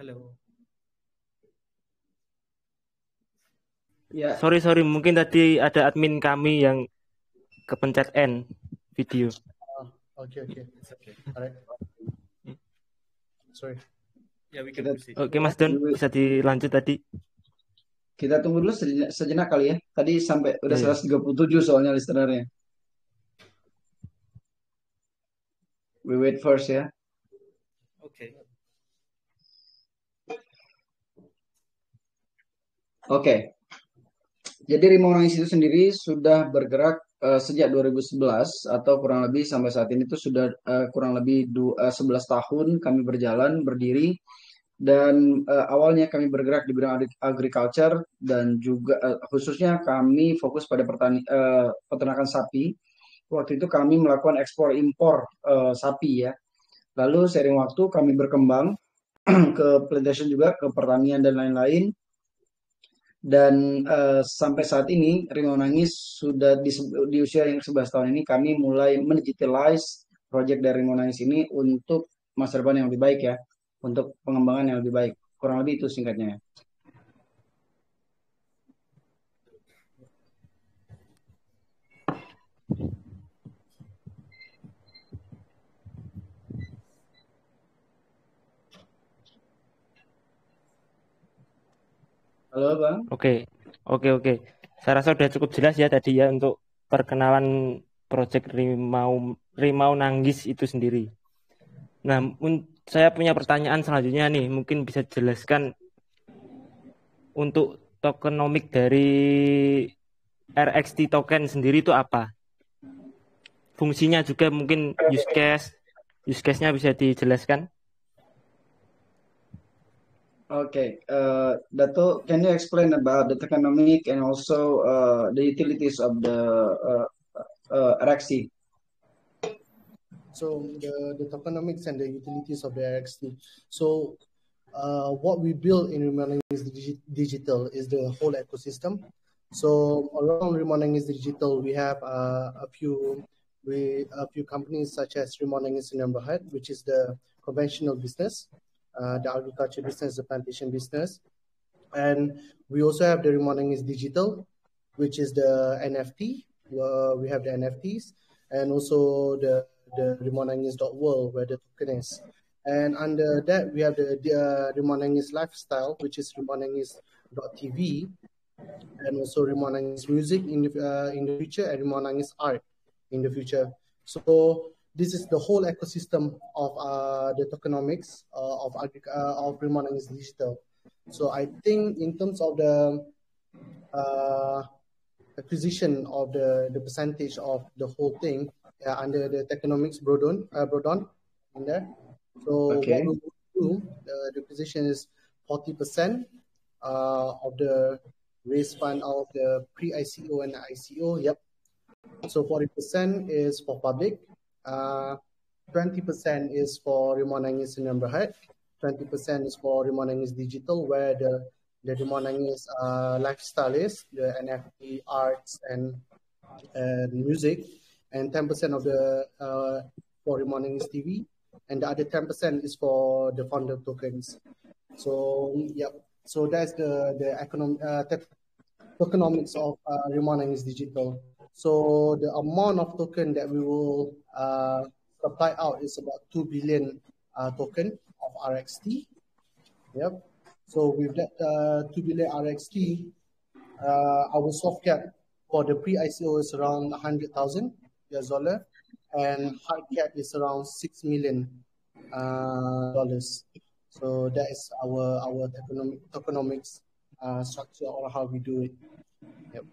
Halo. Ya, Sorry, mungkin tadi ada admin kami yang kepencet end video. Okay. It's okay. Alright. Sorry. Yeah, we can kita proceed. Oke, Mas Don, bisa dilanjut tadi. kita tunggu dulu sejenak kali ya. Tadi sampai udah Iya. 137 soalnya listenernya. We wait first ya. Okay. Oke. Jadi Rimau Nangis itu sendiri sudah bergerak sejak 2011 atau kurang lebih sampai saat ini itu sudah kurang lebih 11 tahun kami berjalan berdiri, dan awalnya kami bergerak di bidang agriculture dan juga khususnya kami fokus pada peternakan sapi. Waktu itu kami melakukan ekspor impor sapi ya. Lalu seiring waktu kami berkembang ke plantation juga, ke pertanian dan lain-lain. Dan sampai saat ini Rimau Nangis sudah di usia yang 11 tahun ini kami mulai mendigitalize project dari Rimau Nangis ini untuk masa depan yang lebih baik ya, untuk pengembangan yang lebih baik. Kurang lebih itu singkatnya. Halo Bang. Oke. Saya rasa sudah cukup jelas ya tadi ya untuk perkenalan proyek Rimau Nangis itu sendiri. Nah, saya punya pertanyaan selanjutnya nih, mungkin bisa jelaskan untuk tokenomik dari RXT token sendiri itu apa? Fungsinya juga mungkin use case-nya bisa dijelaskan? Okay, Dato, can you explain about the tokenomic and also the utilities of the RXT? So the tokenomics and the utilities of the RXT. So what we build in Rimau Nangis Digital is the whole ecosystem. So around Rimau Nangis Digital, we have a few companies such as Rimau Nangis Sdn Bhd, which is the conventional business, the agriculture business, the plantation business, and we also have the Rimau Nangis Digital, which is the NFT. We have the NFTs, and also the Rimau Nangis.world, where the token is. And under that, we have the Rimau Nangis Lifestyle, which is Rimau Nangis.tv, and also Rimau Nangis Music in the future, and Rimau Nangis Art in the future. So this is the whole ecosystem of the tokenomics of Rimau Nangis Digital. So I think in terms of the acquisition of the percentage of the whole thing under the tokenomics Brodon in there. So Okay. what we will do, the position is 40% of the raise fund of the pre-ICO and ICO. Yep. So 40% is for public, 20% is for Rimau Nangis Sdn Bhd, 20% is for Rimau Nangis Digital, where the Rimau Nangis lifestyle is, the NFT arts and music, and 10% of the for Rimau Nangis TV, and the other 10% is for the founder tokens. So yeah, so that's the tokenomics of Rimau Nangis Digital. So the amount of token that we will supply out is about 2 billion token of RXT. Yep. So with that 2 billion RXT, our soft cap for the pre-ICO is around $100,000, and hard cap is around $6 million. So that is our tokenomics structure, or how we do it. Yep.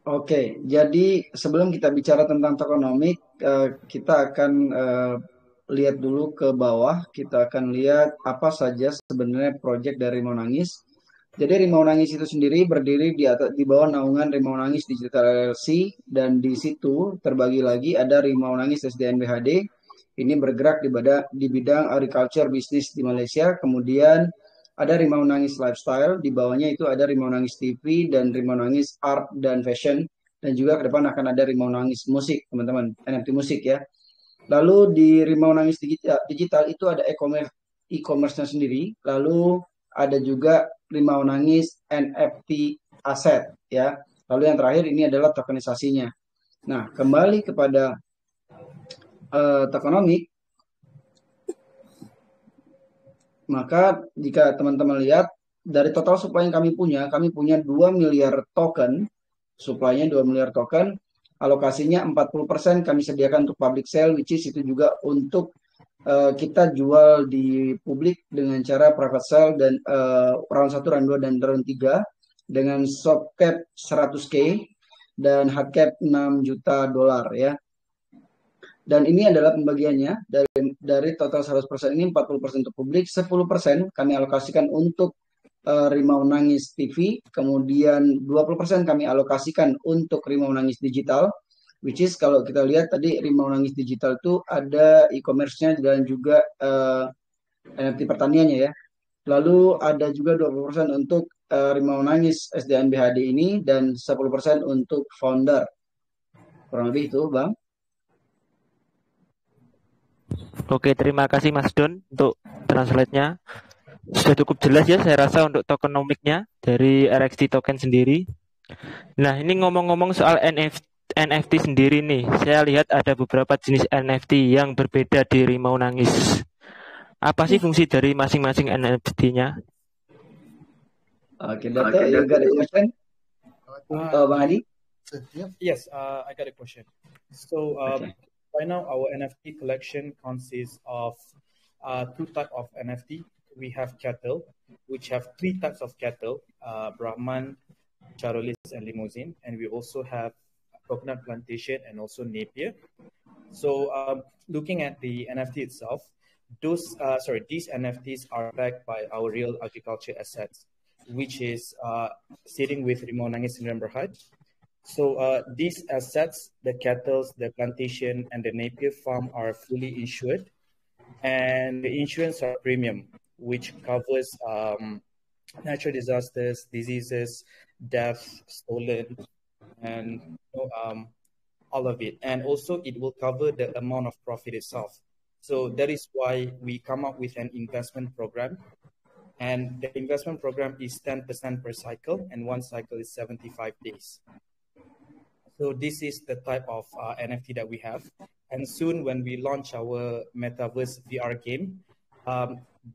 Oke, jadi sebelum kita bicara tentang tokenomik, kita akan lihat dulu ke bawah. Kita akan lihat apa saja sebenarnya proyek dari Rimau Nangis. Jadi Rimau Nangis itu sendiri berdiri di bawah naungan Rimau Nangis Digital LLC, dan di situ terbagi lagi ada Rimau Nangis SDN BHD. Ini bergerak di bidang agriculture bisnis di Malaysia. Kemudian ada Rimau Nangis Lifestyle, di bawahnya itu ada Rimau Nangis TV dan Rimau Nangis Art dan Fashion, dan juga ke depan akan ada Rimau Nangis Musik, teman-teman, NFT musik ya. Lalu di Rimau Nangis Digital itu ada e-commerce-nya sendiri, lalu ada juga Rimau Nangis NFT aset ya. Lalu yang terakhir ini adalah tokenisasinya. Nah, kembali kepada tokenomic, maka jika teman-teman lihat dari total supply yang kami punya 2 miliar token, supply-nya 2 miliar token, alokasinya 40% kami sediakan untuk public sale, which is itu juga untuk kita jual di publik dengan cara private sale dan round 1, round 2, dan round 3 dengan soft cap 100K dan hard cap 6 juta dolar ya. Dan ini adalah pembagiannya dari total 100% ini 40% untuk publik, 10% kami alokasikan untuk Rimau Nangis TV, kemudian 20% kami alokasikan untuk Rimau Nangis Digital, which is kalau kita lihat tadi Rimau Nangis Digital itu ada e-commerce-nya dan juga NFT pertaniannya ya. Lalu ada juga 20% untuk Rimau Nangis SDN BHD ini dan 10% untuk founder. Kurang lebih itu, Bang. Oke, terima kasih Mas Don untuk translate-nya. Sudah cukup jelas ya saya rasa untuk tokenomiknya dari RXT token sendiri. Nah, ini ngomong-ngomong soal NFT sendiri nih. Saya lihat ada beberapa jenis NFT yang berbeda di Rimau Nangis. Apa sih fungsi dari masing-masing NFT-nya? Oke, Dato, you got a question? Bang Adi? Yes, I got a question. So, Okay. right now our NFT collection consists of 2 types of NFT. We have cattle, which have 3 types of cattle, Brahman, Charolis, and Limousine. And we also have coconut plantation and also Napier. So looking at the NFT itself, these NFTs are backed by our real agriculture assets, which is sitting with Rimau Nangis Sdn Bhd. So these assets, the cattle, the plantation, and the Napier farm are fully insured, and the insurance are premium, which covers natural disasters, diseases, death, stolen, and all of it. And also it will cover the amount of profit itself. So that is why we come up with an investment program. And the investment program is 10% per cycle, and one cycle is 75 days. So this is the type of NFT that we have. And soon when we launch our Metaverse VR game,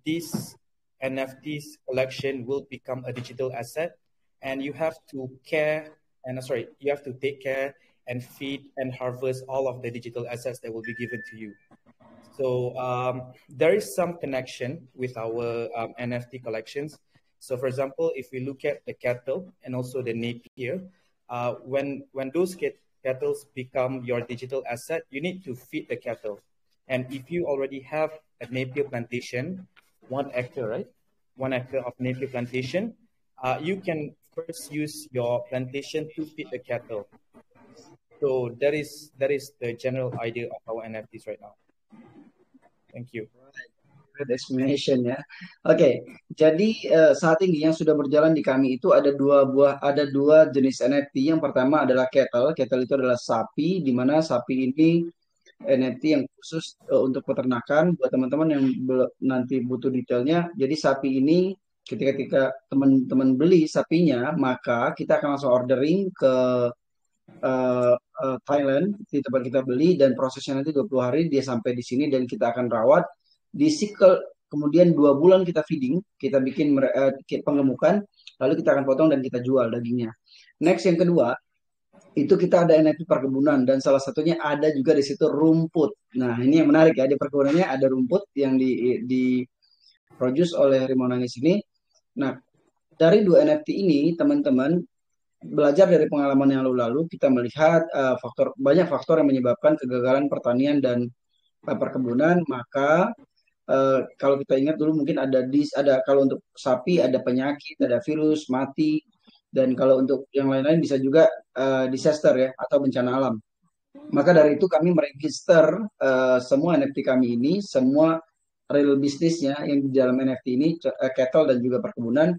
this NFTs collection will become a digital asset, and you have to you have to take care and feed and harvest all of the digital assets that will be given to you. So there is some connection with our NFT collections. So for example, if we look at the cattle and also the Napier, when those cattle become your digital asset, you need to feed the cattle. And if you already have a Napier plantation, 1 hectare, right? 1 hectare of Napier plantation, you can first use your plantation to feed the cattle. So that is the general idea of our NFTs right now. Thank you. Great explanation ya. Oke, jadi saat ini yang sudah berjalan di kami itu ada dua jenis NFT. Yang pertama adalah cattle. Cattle itu adalah sapi, di mana sapi ini NFT yang khusus untuk peternakan. Buat teman-teman yang nanti butuh detailnya, jadi sapi ini ketika teman-teman beli sapinya, maka kita akan langsung ordering ke Thailand di tempat kita beli, dan prosesnya nanti 20 hari dia sampai di sini dan kita akan rawat di sikel, kemudian 2 bulan kita feeding, kita bikin penggemukan, lalu kita akan potong dan kita jual dagingnya. Next, yang kedua itu kita ada NFT perkebunan, dan salah satunya ada juga di situ rumput. Nah, ini yang menarik ya, di perkebunannya ada rumput yang di produce oleh Rimau Nangis ini. Nah, dari 2 NFT ini teman-teman belajar dari pengalaman yang lalu-lalu, kita melihat banyak faktor yang menyebabkan kegagalan pertanian dan perkebunan. Maka kalau kita ingat dulu mungkin ada kalau untuk sapi ada penyakit, ada virus, mati, dan kalau untuk yang lain-lain bisa juga disaster ya, atau bencana alam. Maka dari itu kami meregister semua NFT kami ini, semua real bisnisnya yang di dalam NFT ini, cattle dan juga perkebunan,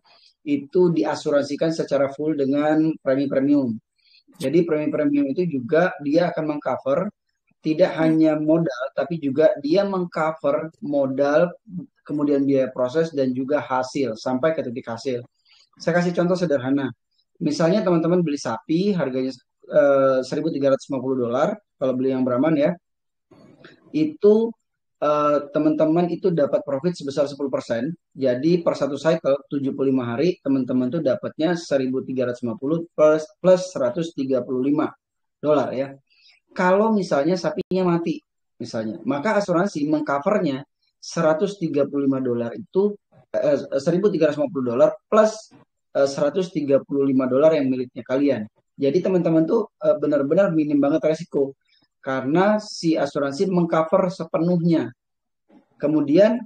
itu diasuransikan secara full dengan premi premium. Jadi premi premium itu juga dia akan mengcover tidak hanya modal, tapi juga dia mengcover modal, kemudian biaya proses, dan juga hasil, sampai ke titik hasil. Saya kasih contoh sederhana. Misalnya teman-teman beli sapi, harganya $1.350, kalau beli yang Brahman ya, itu teman-teman itu dapat profit sebesar 10%. Jadi per satu cycle 75 hari teman-teman tuh dapatnya 1.350 plus $135 ya. Kalau misalnya sapinya mati misalnya, maka asuransi mengcovernya $135 itu $1.350 plus $135 yang miliknya kalian. Jadi teman-teman tuh benar-benar minim banget resiko karena si asuransi mengcover sepenuhnya. Kemudian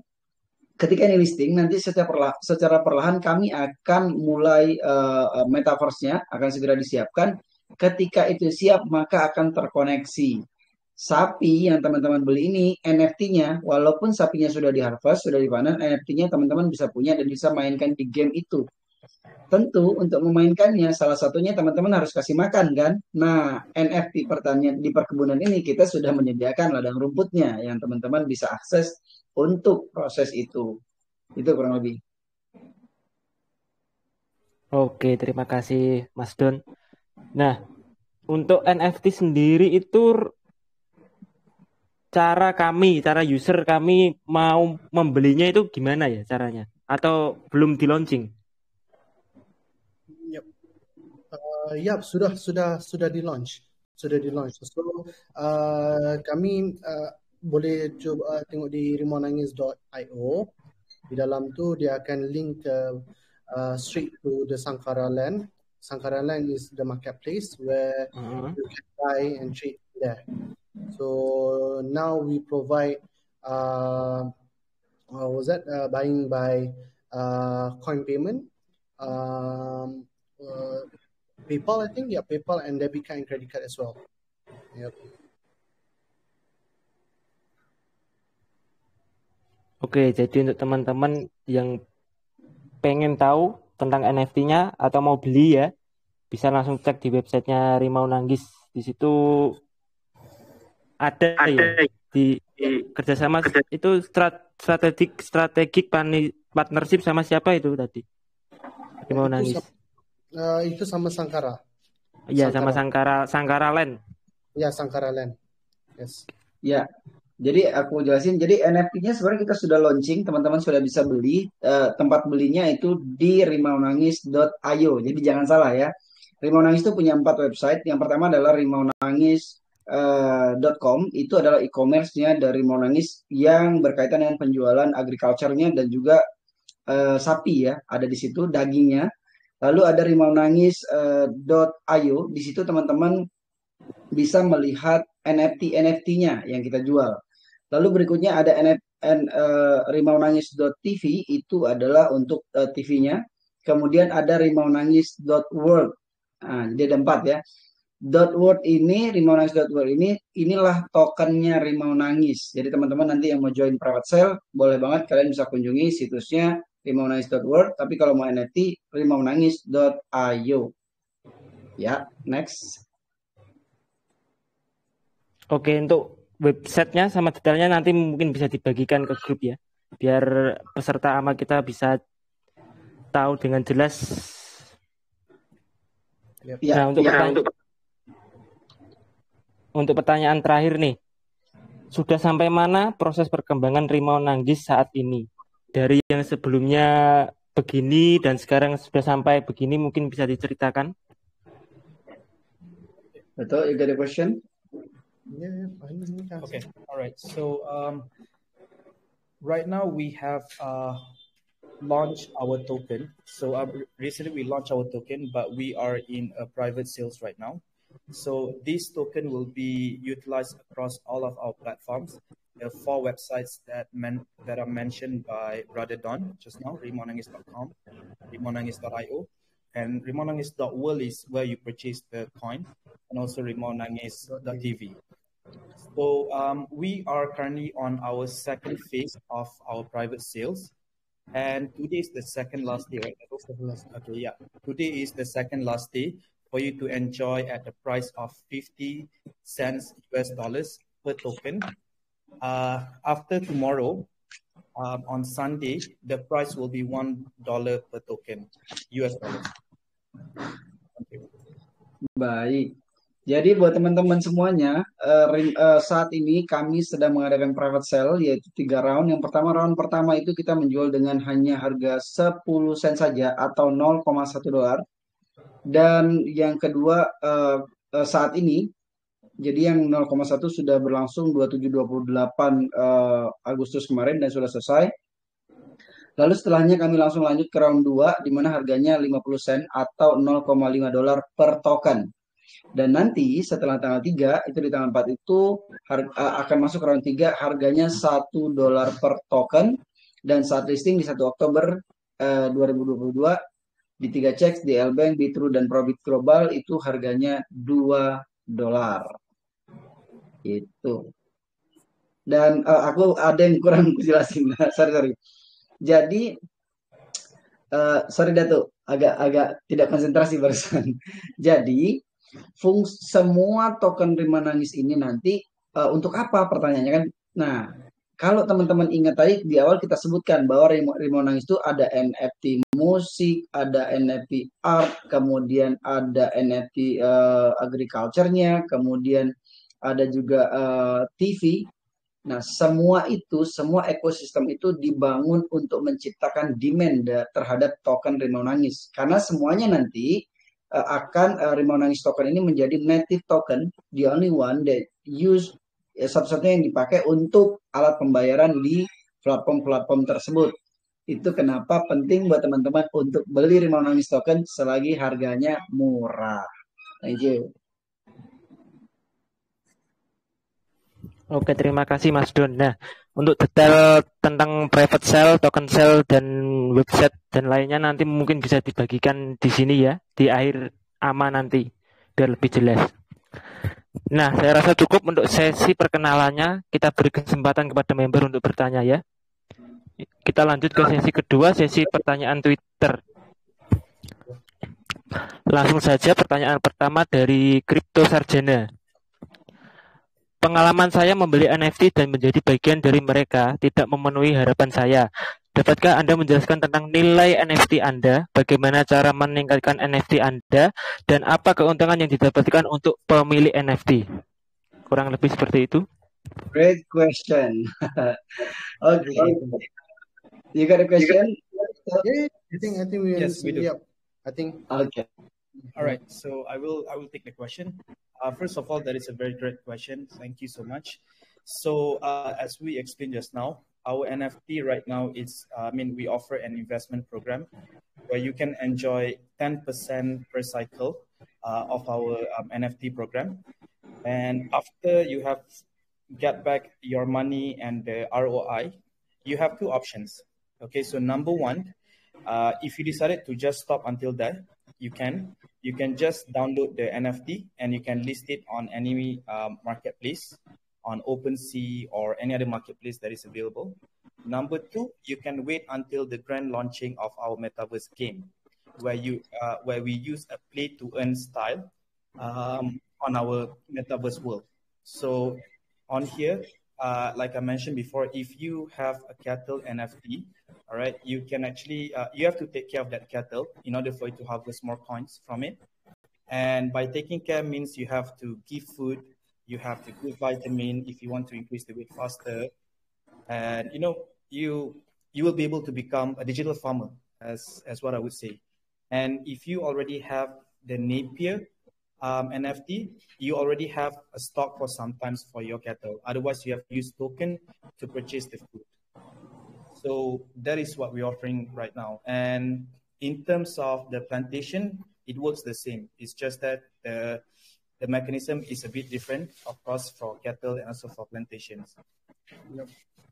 ketika ini listing nanti secara perlahan kami akan mulai metaverse-nya akan segera disiapkan. Ketika itu siap maka akan terkoneksi. Sapi yang teman-teman beli ini NFT-nya walaupun sapinya sudah di-harvest, sudah dipanen, NFT-nya teman-teman bisa punya dan bisa mainkan di game itu. Tentu untuk memainkannya salah satunya teman-teman harus kasih makan kan. Nah, NFT pertanian di perkebunan ini kita sudah menyediakan ladang rumputnya yang teman-teman bisa akses untuk proses itu. Itu kurang lebih. Oke, terima kasih Mas Don. Nah, untuk NFT sendiri itu cara user kami mau membelinya itu gimana ya caranya? Atau belum di launching? Yap, sudah di launch. Sudah di launch. So kami boleh coba tengok di rimaunangis.io. Di dalam tu dia akan link straight to the Sankara Land. Sankara Land is the marketplace where you can buy and trade there. So now we provide buying by coin payment, PayPal, I think, PayPal and debit card and credit card as well. Yep. Oke, jadi untuk teman-teman yang pengen tahu tentang NFT-nya atau mau beli ya, bisa langsung cek di websitenya Rimau Nanggis. Di situ ada ya di kerjasama itu strategik partnership sama siapa itu tadi? Rimau Nanggis. Itu sama Sankara. Iya, sama Sankara Land. Ya, Sankara Land. Yes. Ya. Jadi aku jelasin, jadi NFT-nya sebenarnya kita sudah launching, teman-teman sudah bisa beli. Tempat belinya itu di rimaunangis.io. Jadi jangan salah ya. Rimau Nangis itu punya 4 website. Yang pertama adalah rimaunangis.com. Itu adalah e-commerce-nya dari Rimau Nangis yang berkaitan dengan penjualan agriculture-nya dan juga sapi ya, ada di situ dagingnya. Lalu ada rimaunangis.io. Di situ teman-teman bisa melihat NFT-nya yang kita jual. Lalu berikutnya ada rimaunangis.tv, itu adalah untuk TV-nya. Kemudian ada rimaunangis.world. Nah, jadi ada 4 ya. .world ini, rimaunangis.world inilah tokennya Rimau Nangis. Jadi teman-teman nanti yang mau join private sale, boleh banget kalian bisa kunjungi situsnya rimaunangis.world. Tapi kalau mau NFT, rimaunangis.io. Ya, next. Oke, untuk websitenya sama detailnya nanti mungkin bisa dibagikan ke grup ya, biar peserta AMA kita bisa tahu dengan jelas. Ya, nah, untuk pertanyaan terakhir nih, sudah sampai mana proses perkembangan Rimau Nanggis saat ini? Dari yang sebelumnya begini dan sekarang sudah sampai begini, mungkin bisa diceritakan? Betul, you got a question? Yeah. Okay. All right. So right now we have launched our token. So recently we launched our token, but we are in a private sales right now. So this token will be utilized across all of our platforms. There are 4 websites that are mentioned by Brother Don just now: rimaunangis.com, rimaunangis.io, and rimaunangis.world is where you purchase the coin, and also rimaunangis.tv. So we are currently on our second phase of our private sales, and today is the second last day, right? Okay, yeah. Today is the second last day for you to enjoy at the price of 50 cents US dollars per token. After tomorrow, on Sunday, the price will be $1 per token, US dollars. Thank you. Baik. Jadi buat teman-teman semuanya, saat ini kami sedang mengadakan private sale, yaitu 3 round. Yang pertama, round pertama itu kita menjual dengan hanya harga 10 sen saja atau $0,1. Dan yang kedua, saat ini, jadi yang 0,1 sudah berlangsung 27-28 Agustus kemarin dan sudah selesai. Lalu setelahnya kami langsung lanjut ke round 2, di mana harganya 50 sen atau $0,5 per token. Dan nanti setelah tanggal 3, itu di tanggal 4 itu akan masuk round 3, harganya $1 per token. Dan saat listing di 1 Oktober 2022, di 3 checks, di L-Bank, Bitrue, dan Probit Global itu harganya $2. Itu. Dan aku ada yang kurang jelasin. sorry. Jadi, sorry Datuk, agak tidak konsentrasi barusan. Jadi, semua token Rima Nangis ini nanti untuk apa pertanyaannya kan? Nah, kalau teman-teman ingat tadi di awal kita sebutkan bahwa Rima Nangis itu ada NFT musik, ada NFT art, kemudian ada NFT agriculture-nya, kemudian ada juga TV. Nah, semua ekosistem itu dibangun untuk menciptakan demand terhadap token Rimau Nangis. Karena semuanya nanti akan Rimau Nangis token ini menjadi native token, the only one that use, satu-satunya yang dipakai untuk alat pembayaran di platform-platform tersebut. Itu kenapa penting buat teman-teman untuk beli Rimau Nangis token selagi harganya murah. Thank you. Oke, terima kasih Mas Don. Nah, untuk detail tentang private sale, token sale, dan website dan lainnya nanti mungkin bisa dibagikan di sini ya, di akhir AMA nanti, biar lebih jelas. Nah, saya rasa cukup untuk sesi perkenalannya. Kita beri kesempatan kepada member untuk bertanya ya. Kita lanjut ke sesi kedua, sesi pertanyaan Twitter. Langsung saja pertanyaan pertama dari Crypto Sarjana. Pengalaman saya membeli NFT dan menjadi bagian dari mereka tidak memenuhi harapan saya. Dapatkah Anda menjelaskan tentang nilai NFT Anda, bagaimana cara meningkatkan NFT Anda, dan apa keuntungan yang didapatkan untuk pemilik NFT? Kurang lebih seperti itu. Great question. Okay. You got a question? Yeah, I think we Yes, we do. Yep. I think. Okay. All right, so I will take the question. First of all, that is a very great question. Thank you so much. So as we explained just now, our NFT right now is, we offer an investment program where you can enjoy 10% per cycle of our NFT program. And after you have get back your money and the ROI, you have 2 options. Okay, so number 1, if you decided to just stop until there, you can just download the NFT and you can list it on any marketplace, on OpenSea or any other marketplace that is available. Number 2, you can wait until the grand launching of our Metaverse game, where we use a play to earn style on our Metaverse world. So on here, like I mentioned before, if you have a cattle NFT, all right, you can actually, you have to take care of that cattle in order for you to harvest more coins from it. And by taking care means you have to give food, you have to give vitamin if you want to increase the weight faster. And, you will be able to become a digital farmer, as what I would say. And if you already have the Napier NFT, you already have a stock for sometimes for your cattle. Otherwise, you have to use token to purchase the food. So that is what we're offering right now. And in terms of the plantation, it works the same. It's just that the mechanism is a bit different, of course, for cattle and also for plantations.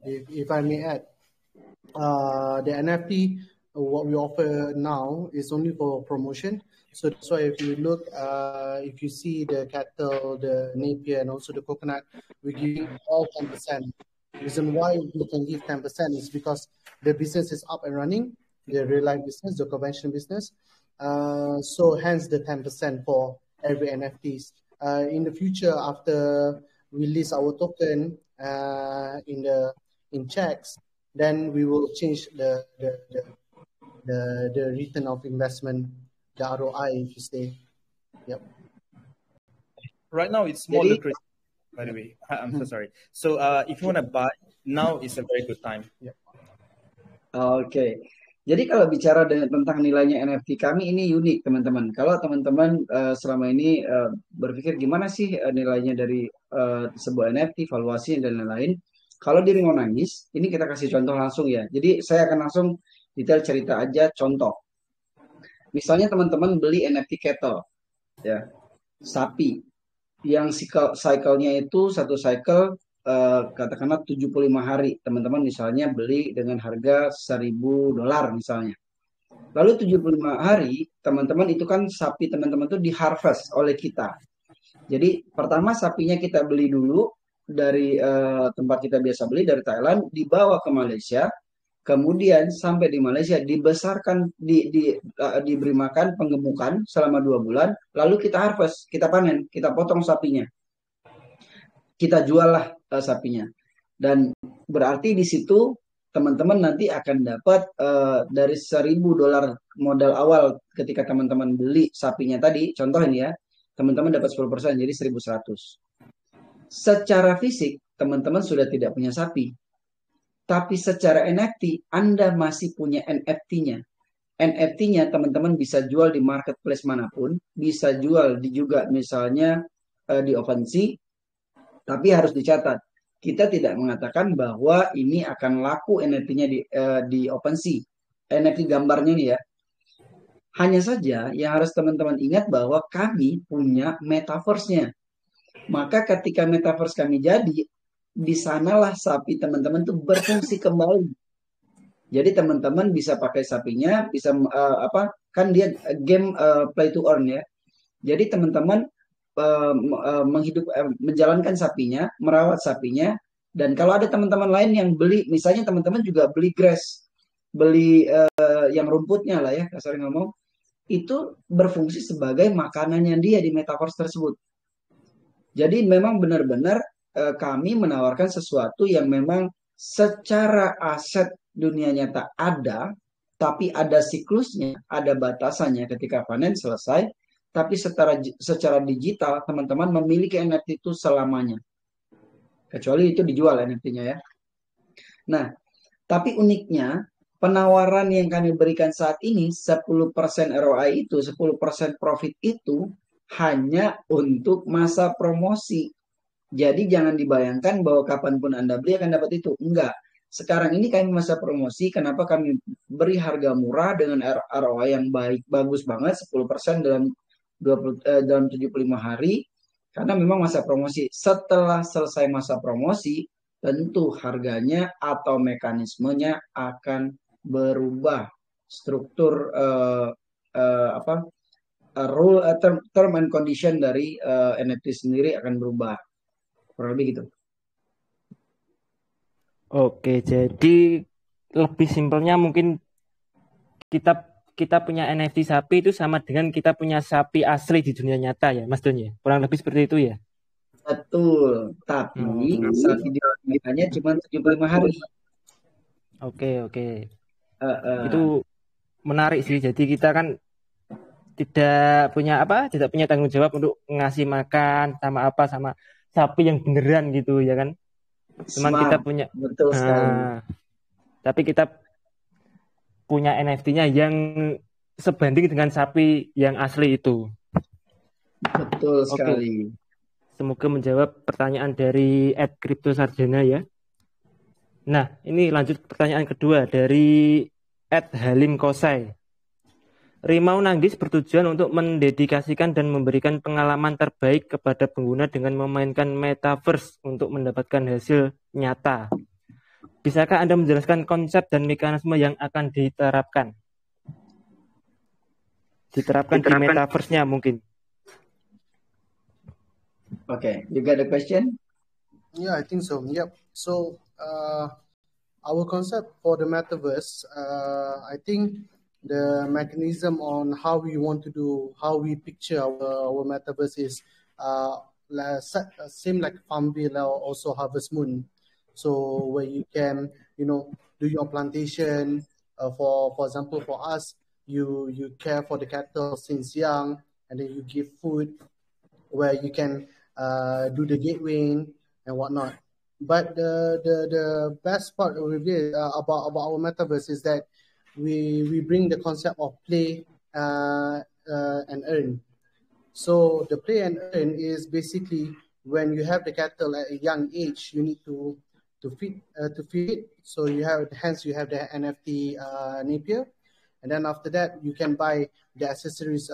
If I may add, the NFT, what we offer now is only for promotion. So that's why if you look, if you see the cattle, the Napier, and also the coconut, we're giving all 10%. The reason why we can give 10% is because the business is up and running, the real life business, the conventional business. So hence the 10% for every NFTs. In the future, after we list our token in checks, then we will change the return of investment, the ROI, if you say. Yep. Right now it's more Jadi, lucrative. By the way, I'm so sorry. So if you want to buy, now is a very good time. Yep. Oke. Jadi kalau bicara tentang nilainya NFT kami ini unik teman-teman. Kalau teman-teman selama ini berpikir gimana sih nilainya dari sebuah NFT, valuasinya dan lain-lain. Kalau di Rimau Nangis, ini kita kasih contoh langsung ya. Jadi saya akan langsung detail cerita aja contoh. Misalnya teman-teman beli NFT cattle, ya, sapi, yang cycle-nya itu satu cycle katakanlah 75 hari. Teman-teman misalnya beli dengan harga $1.000 misalnya. Lalu 75 hari, teman-teman itu kan sapi teman-teman itu di-harvest oleh kita. Jadi pertama sapinya kita beli dulu dari tempat kita biasa beli dari Thailand, dibawa ke Malaysia. Kemudian sampai di Malaysia dibesarkan, diberi makan penggemukan selama 2 bulan. Lalu kita harvest, kita panen, kita potong sapinya. Kita jual lah sapinya. Dan berarti di situ teman-teman nanti akan dapat dari $1.000 modal awal ketika teman-teman beli sapinya tadi. Contoh ini ya, teman-teman dapat 10%, jadi 1.100. Secara fisik, teman-teman sudah tidak punya sapi. Tapi secara NFT, Anda masih punya NFT-nya. NFT-nya teman-teman bisa jual di marketplace manapun, bisa jual juga misalnya di OpenSea, tapi harus dicatat, kita tidak mengatakan bahwa ini akan laku NFT-nya di OpenSea. NFT gambarnya nih ya. Hanya saja yang harus teman-teman ingat bahwa kami punya metaverse-nya. Maka ketika metaverse kami jadi, di sanalah sapi teman-teman tuh berfungsi kembali. Jadi teman-teman bisa pakai sapinya, bisa kan dia game play to earn ya. Jadi teman-teman menjalankan sapinya, merawat sapinya, dan kalau ada teman-teman lain yang beli, misalnya teman-teman juga beli grass, beli yang rumputnya lah ya, kasarnya ngomong, itu berfungsi sebagai makanannya dia di metaverse tersebut. Jadi memang benar-benar kami menawarkan sesuatu yang memang secara aset dunia nyata ada, tapi ada siklusnya, ada batasannya ketika panen selesai, tapi secara digital teman-teman memiliki NFT itu selamanya. Kecuali itu dijual NFT-nya ya. Nah, tapi uniknya penawaran yang kami berikan saat ini 10% ROI itu, 10% profit itu hanya untuk masa promosi. Jadi jangan dibayangkan bahwa kapanpun Anda beli akan dapat itu. Enggak. Sekarang ini kami masa promosi. Kenapa kami beri harga murah dengan ROI yang bagus banget, 10% dalam 75 hari. Karena memang masa promosi. Setelah selesai masa promosi, tentu harganya atau mekanismenya akan berubah. Struktur rule term and condition dari NFT sendiri akan berubah. Kurang lebih gitu. Oke, jadi lebih simpelnya mungkin kita punya NFT sapi itu sama dengan kita punya sapi asli di dunia nyata ya, Mas Don ya. Kurang lebih seperti itu ya. Betul, tapi sapi di hanya cuma 75 hari. Oke. Itu menarik sih. Jadi kita kan tidak punya tanggung jawab untuk ngasih makan sama sapi yang beneran gitu ya kan. Cuman kita punya betul sekali. Tapi kita punya NFT-nya yang sebanding dengan sapi yang asli itu. Betul sekali. Semoga menjawab pertanyaan dari @cryptosarjana ya. Nah, ini lanjut pertanyaan kedua dari @halim kosai. Rimau Nanggis bertujuan untuk mendedikasikan dan memberikan pengalaman terbaik kepada pengguna dengan memainkan metaverse untuk mendapatkan hasil nyata. Bisakah Anda menjelaskan konsep dan mekanisme yang akan diterapkan? Diterapkan di metaverse-nya mungkin. Okay, you got a question? Yeah, I think so. Yep. So, our concept for the metaverse, I think the mechanism on how we want to do, how we picture our metaverse is same like Farmville or also Harvest Moon. So where you can, do your plantation. For example, for us, you care for the cattle since young, and then you give food, where you can do the gatewaying and whatnot. But the best part with this about our metaverse is that we bring the concept of play and earn. So the play and earn is basically when you have the cattle at a young age, you need to feed it. So you have the NFT Napier, and then after that you can buy the accessories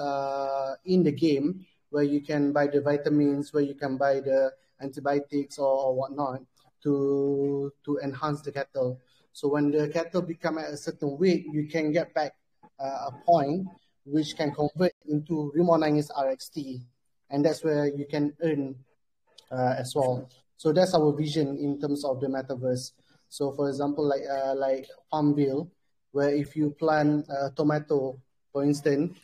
in the game, where you can buy the vitamins, where you can buy the antibiotics or whatnot to enhance the cattle. So when the cattle become at a certain weight, you can get back a point which can convert into Rimor9's RXT, and that's where you can earn as well. So that's our vision in terms of the metaverse. So for example, like Farmville, where if you plant tomato, for instance,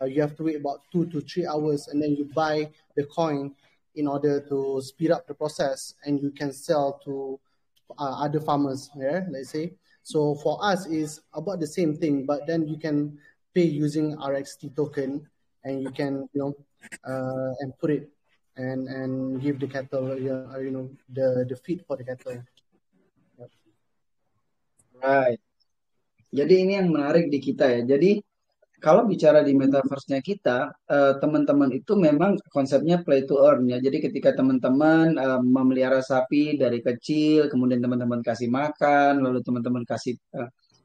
you have to wait about 2 to 3 hours, and then you buy the coin in order to speed up the process, and you can sell to other farmers, let's say. So for us, is about the same thing, but then you can pay using RXT token, and you can and put it and give the cattle the feed for the cattle. Right. Jadi ini yang menarik di kita ya. Jadi kalau bicara di metaverse-nya kita, teman-teman itu memang konsepnya play to earn ya. Jadi ketika teman-teman memelihara sapi dari kecil, kemudian teman-teman kasih makan, lalu teman-teman kasih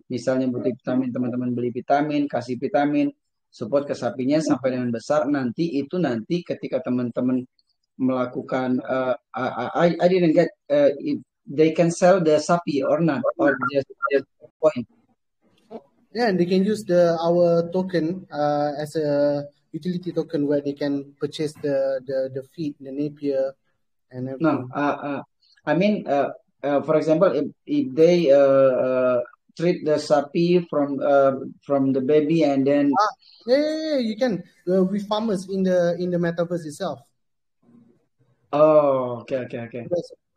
misalnya butuh vitamin, teman-teman beli vitamin, kasih vitamin, support ke sapinya sampai dengan besar. Nanti ketika teman-teman melakukan, I didn't get, they can sell the sapi or not, or just point. Yeah, and they can use our token as a utility token, where they can purchase the feed, the Napier, and everything. No, I mean, for example, if they treat the sapi from the baby and then yeah, you can with farmers in the metaverse itself. Oh, okay.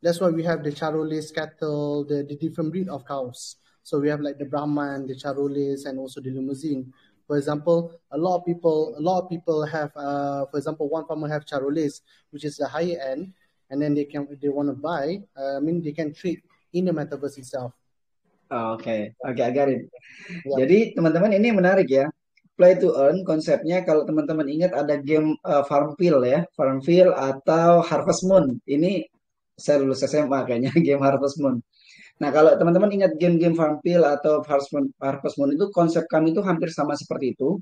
That's why we have the Charolais cattle, the different breed of cows. So we have like the Brahman, the Charolais, and also the Limousine. For example, a lot of people have, for example, one farmer have Charolais, which is a higher end, and then they want to buy. They can trade in the metaverse itself. Oh, okay, I got it. Yeah. Jadi teman-teman ini menarik ya. Play to earn konsepnya, kalau teman-teman ingat ada game Farmville ya, Farmville atau Harvest Moon. Ini saya lulus SMA kayaknya game Harvest Moon. Nah, kalau teman-teman ingat game-game Farmville atau Harvest Moon itu, konsep kami itu hampir sama seperti itu.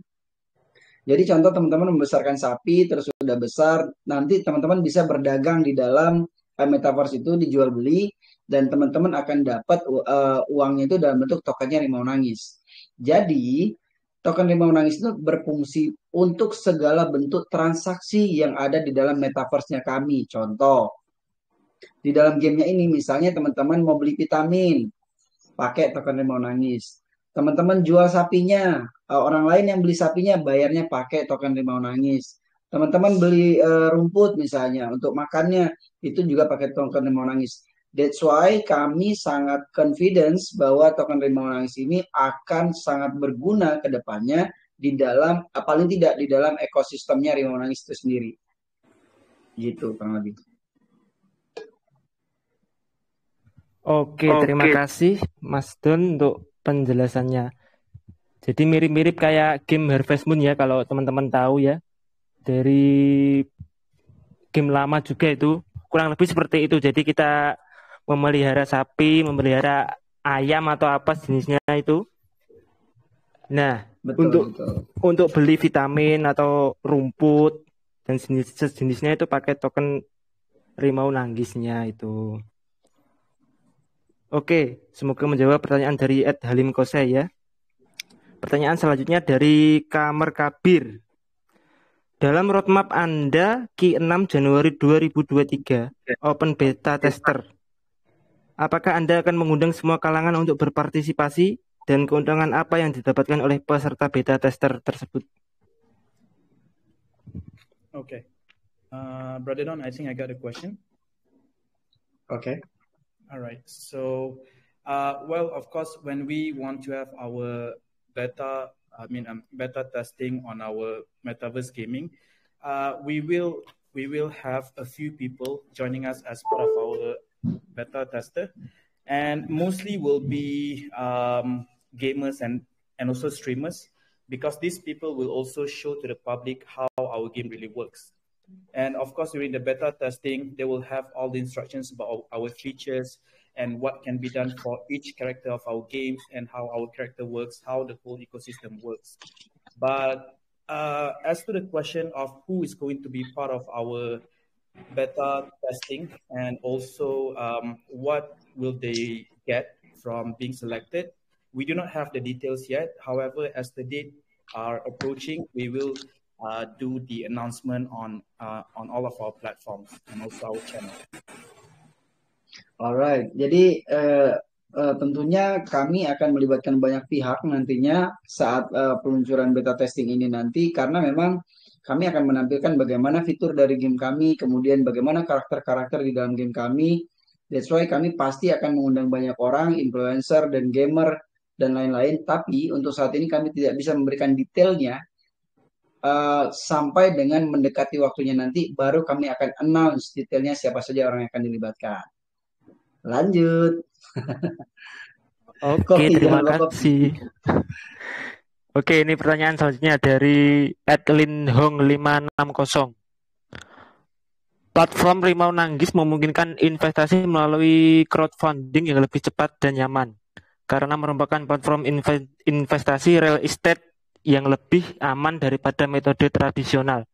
Jadi contoh teman-teman membesarkan sapi, terus sudah besar, nanti teman-teman bisa berdagang di dalam metaverse itu, dijual beli, dan teman-teman akan dapat uangnya itu dalam bentuk tokennya Rimau Nangis. Jadi token Rimau Nangis itu berfungsi untuk segala bentuk transaksi yang ada di dalam metaverse-nya kami. Contoh, di dalam gamenya ini misalnya teman-teman mau beli vitamin, pakai token Rimau Nangis. Teman-teman jual sapinya, orang lain yang beli sapinya bayarnya pakai token Rimau Nangis. Teman-teman beli rumput misalnya untuk makannya, itu juga pakai token Rimau Nangis. That's why kami sangat confidence bahwa token Rimau Nangis ini akan sangat berguna ke depannya di dalam, paling tidak di dalam ekosistemnya Rimau Nangis itu sendiri. Gitu kurang lebih. Oke, terima kasih Mas Don untuk penjelasannya. Jadi mirip-mirip kayak game Harvest Moon ya, kalau teman-teman tahu ya. Dari game lama juga itu, kurang lebih seperti itu. Jadi kita memelihara sapi, memelihara ayam atau apa jenisnya itu. Nah, betul. Untuk beli vitamin atau rumput dan sejenisnya itu pakai token Rimau Nanggisnya itu. Oke, semoga menjawab pertanyaan dari Ed Halim Kosei ya. Pertanyaan selanjutnya dari Kamer Kabir. Dalam roadmap Anda Q6 Januari 2023 Open Beta Tester, apakah Anda akan mengundang semua kalangan untuk berpartisipasi, dan keuntungan apa yang didapatkan oleh peserta beta tester tersebut? Okay. Brother Don, I think I got a question. Okay. All right. So, well, of course, when we want to have our beta testing on our metaverse gaming, we will have a few people joining us as part of our beta tester, and mostly will be gamers and also streamers, because these people will also show to the public how our game really works. And of course, during the beta testing, they will have all the instructions about our features and what can be done for each character of our games and how our character works, how the whole ecosystem works. But as to the question of who is going to be part of our beta testing, and also what will they get from being selected, we do not have the details yet. However, as the date are approaching, we will do the announcement on all of our platforms and also our channel. Alright, jadi tentunya kami akan melibatkan banyak pihak nantinya saat peluncuran beta testing ini nanti, karena memang kami akan menampilkan bagaimana fitur dari game kami, kemudian bagaimana karakter-karakter di dalam game kami. That's why kami pasti akan mengundang banyak orang, influencer dan gamer dan lain-lain. Tapi untuk saat ini kami tidak bisa memberikan detailnya. Sampai dengan mendekati waktunya nanti, baru kami akan announce detailnya siapa saja orang yang akan dilibatkan. Lanjut. Oke, terima kasih. Oke, ini pertanyaan selanjutnya dari @linhong560. Platform Rimau Nanggis memungkinkan investasi melalui crowdfunding yang lebih cepat dan nyaman, karena merupakan platform investasi real estate yang lebih aman daripada metode tradisional.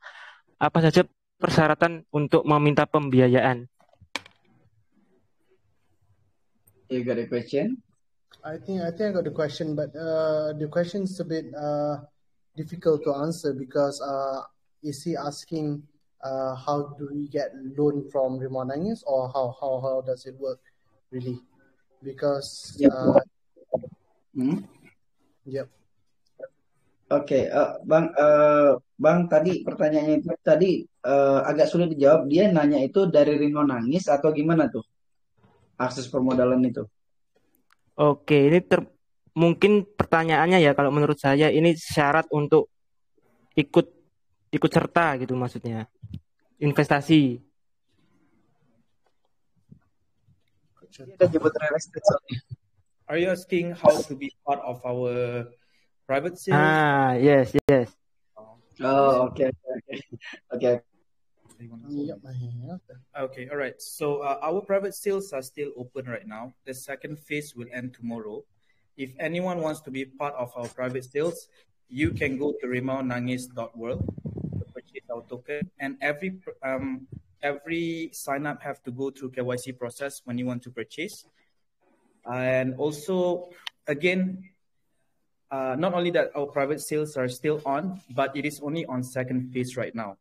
Apa saja persyaratan untuk meminta pembiayaan? You got a question? I think I got the question, but the question is a bit difficult to answer because is he asking how do we get loan from Rimau Nanggis, or how does it work really? Because yep. Oke, Bang, tadi pertanyaannya itu tadi agak sulit dijawab. Dia nanya itu dari Rimau Nanggis atau gimana tuh? Akses permodalan itu. Oke, ini mungkin pertanyaannya ya, kalau menurut saya ini syarat untuk ikut serta gitu maksudnya. Investasi. Kita jemput real estate soalnya. Are you asking how to be part of our private sales? Yes. Oh, okay. Okay, all right. So our private sales are still open right now. The second phase will end tomorrow. If anyone wants to be part of our private sales, you can go to rimaunanggis.world to purchase our token. And every sign up have to go through KYC process when you want to purchase. And also, again, not only that our private sales are still on, but it is only on second phase right now.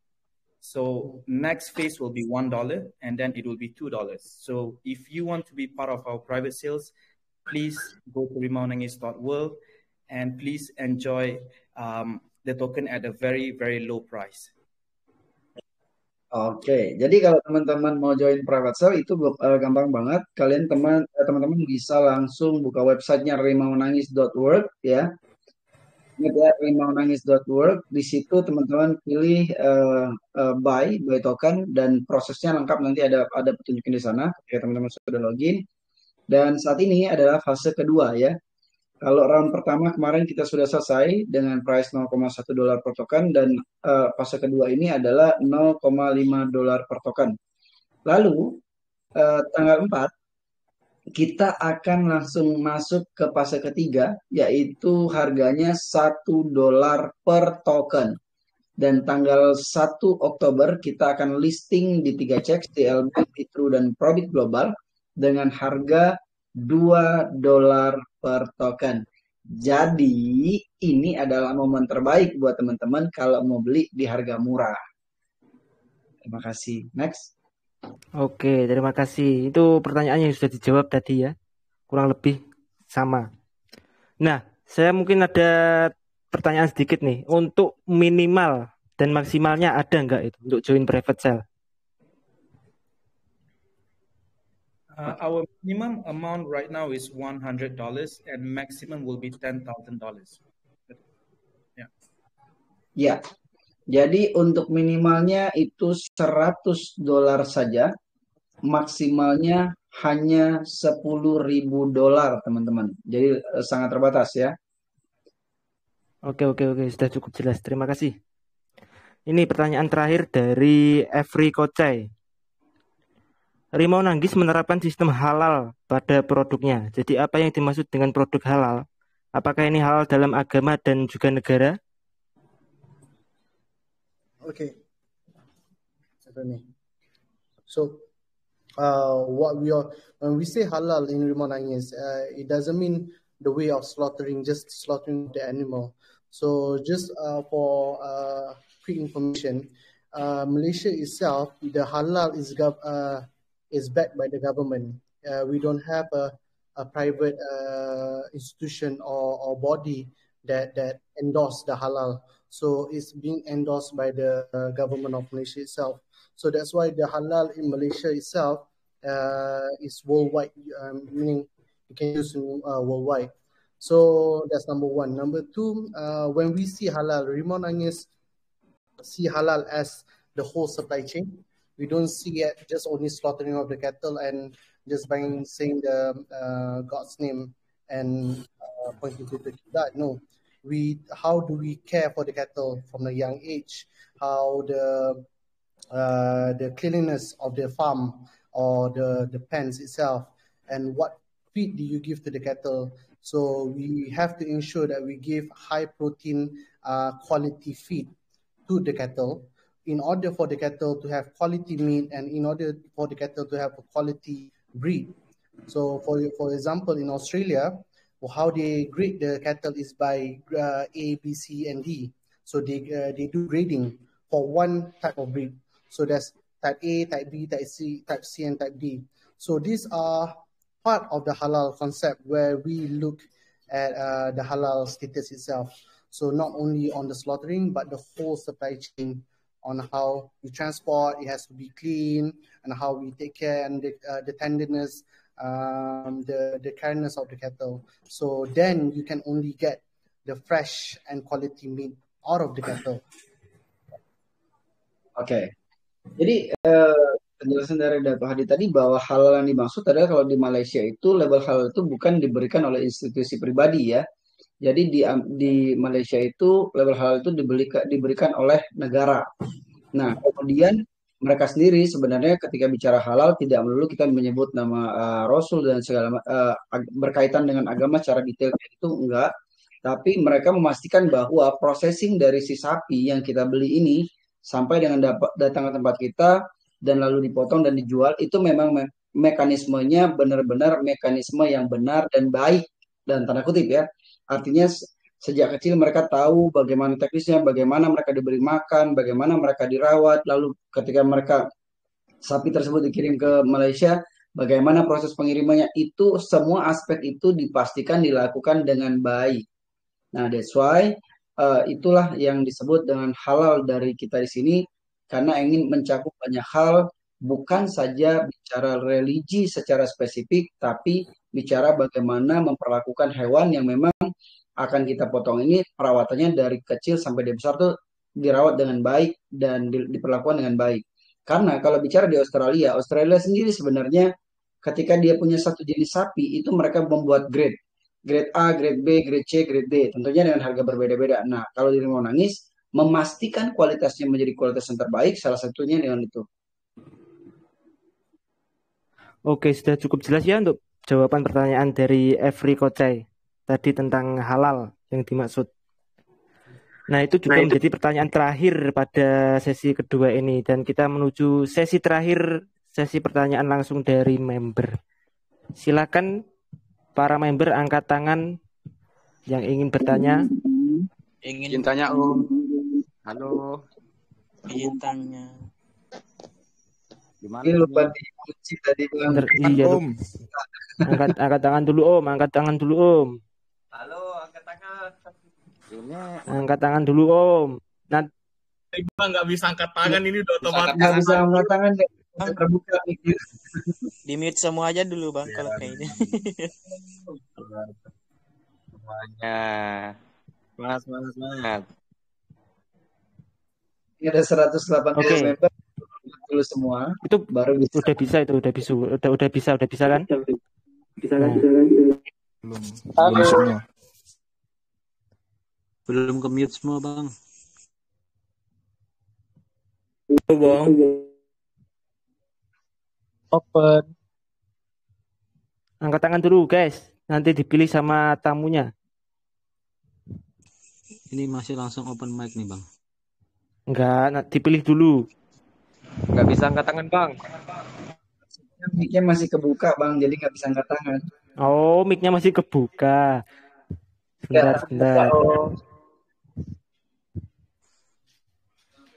So next phase will be $1, and then it will be $2. So if you want to be part of our private sales, please go to rimaunanggis.world and please enjoy the token at a very, very low price. Oke, jadi kalau teman-teman mau join private sale itu gampang banget. Kalian teman-teman bisa langsung buka websitenya rimaunanggis.world ya. Ingat ya, rimaunanggis.world. Di situ teman-teman pilih buy token, dan prosesnya lengkap, nanti ada petunjukin di sana ketika teman-teman sudah login. Dan saat ini adalah fase kedua ya. Kalau round pertama kemarin kita sudah selesai dengan price $0,1 per token, dan fase kedua ini adalah $0,5 per token. Lalu tanggal 4 kita akan langsung masuk ke fase ketiga, yaitu harganya $1 per token. Dan tanggal 1 Oktober kita akan listing di 3 checks, TLB, True, dan Probit Global dengan harga $2 per token. Jadi ini adalah momen terbaik buat teman-teman kalau mau beli di harga murah. Terima kasih. Next. Oke, terima kasih. Itu pertanyaannya sudah dijawab tadi ya. Kurang lebih sama. Nah, saya mungkin ada pertanyaan sedikit nih. Untuk minimal dan maksimalnya ada nggak itu untuk join private sale? Our minimum amount right now is $100 and maximum will be $10,000. Yeah. Ya, jadi untuk minimalnya itu $100 saja, maksimalnya hanya $10.000, teman-teman. Jadi sangat terbatas ya. Oke, sudah cukup jelas. Terima kasih. Ini pertanyaan terakhir dari Every Kocai. Rimau Nanggis menerapkan sistem halal pada produknya. Jadi apa yang dimaksud dengan produk halal? Apakah ini halal dalam agama dan juga negara? Okay. So, when we say halal in Rimau Nanggis, it doesn't mean the way of just slaughtering the animal. So, just for quick information, Malaysia itself, the halal is backed by the government. We don't have a private institution or body that endorse the halal. So it's being endorsed by the government of Malaysia itself. So that's why the halal in Malaysia itself is worldwide, meaning you can use worldwide. So that's number one. Number two, when we see halal, Rimau Nanggis see halal as the whole supply chain. We don't see it just only slaughtering of the cattle and just saying the God's name and pointing to the Qiblat. No, how do we care for the cattle from a young age? How the cleanliness of the farm or the pens itself, and what feed do you give to the cattle? So we have to ensure that we give high protein, quality feed to the cattle, in order for the cattle to have quality meat and in order for the cattle to have a quality breed. So for example, in Australia, how they grade the cattle is by A, B, C, and D. So they do grading for one type of breed. So that's type A, type B, type C, and type D. So these are part of the halal concept where we look at the halal status itself. So not only on the slaughtering, but the whole supply chain, on how we transport, it has to be clean, and how we take care, and the tenderness, the kindness of the cattle. So then you can only get the fresh and quality meat out of the cattle. Oke. Jadi penjelasan dari Dato' Hadi tadi bahwa halal yang dimaksud adalah kalau di Malaysia itu label halal itu bukan diberikan oleh institusi pribadi ya. Jadi di Malaysia itu label halal itu diberikan oleh negara. Nah, kemudian mereka sendiri sebenarnya ketika bicara halal tidak melulu kita menyebut nama Rasul dan segala berkaitan dengan agama secara detail itu enggak. Tapi mereka memastikan bahwa processing dari si sapi yang kita beli ini sampai dengan datang ke tempat kita dan lalu dipotong dan dijual itu memang mekanismenya benar-benar mekanisme yang benar dan baik dan tanda kutip ya. Artinya sejak kecil mereka tahu bagaimana teknisnya, bagaimana mereka diberi makan, bagaimana mereka dirawat, lalu ketika sapi tersebut dikirim ke Malaysia, bagaimana proses pengirimannya, itu semua aspek itu dipastikan dilakukan dengan baik. Nah, that's why itulah yang disebut dengan halal dari kita di sini, karena ingin mencakup banyak hal, bukan saja bicara religi secara spesifik, tapi bicara bagaimana memperlakukan hewan yang memang akan kita potong ini, perawatannya dari kecil sampai dia besar tuh dirawat dengan baik dan diperlakukan dengan baik. Karena kalau bicara di Australia sendiri sebenarnya ketika dia punya satu jenis sapi itu mereka membuat grade A, grade B, grade C, grade D, tentunya dengan harga berbeda-beda. Nah, kalau di Rimau Nanggis memastikan kualitasnya menjadi kualitas yang terbaik, salah satunya dengan itu. Oke, sudah cukup jelas ya untuk jawaban pertanyaan dari Every Kocai tadi tentang halal yang dimaksud. Nah, itu juga menjadi pertanyaan terakhir pada sesi kedua ini, dan kita menuju sesi terakhir, sesi pertanyaan langsung dari member. Silakan para member angkat tangan yang ingin bertanya. Ingin tanya Om. Halo. Ingin tanya. Gimana? Ini lupa dikunci tadi Iya, Om. Angkat tangan dulu Om, angkat tangan dulu Om. Halo, angkat tangan. Angkat tangan dulu Om. Nggak bisa angkat tangan, ini udah otomatis. Nggak bisa angkat tangan. Terbuka mic-nya. Di mute semua aja dulu Bang kalau kayak ini. Semuanya. Semangat. Ini ada 180 Oke. member dulu semua. Itu Baru bisa. udah bisa kan? Nah, Belum semua. Belum ke mute semua Bang. Bang. Open. angkat tangan dulu guys. Nanti dipilih sama tamunya. Ini masih langsung open mic nih Bang. Enggak, dipilih dulu. Nggak bisa angkat tangan, Bang. Mic-nya masih kebuka Bang, jadi nggak bisa angkat tangan. Oh, mic-nya masih kebuka. Sebentar.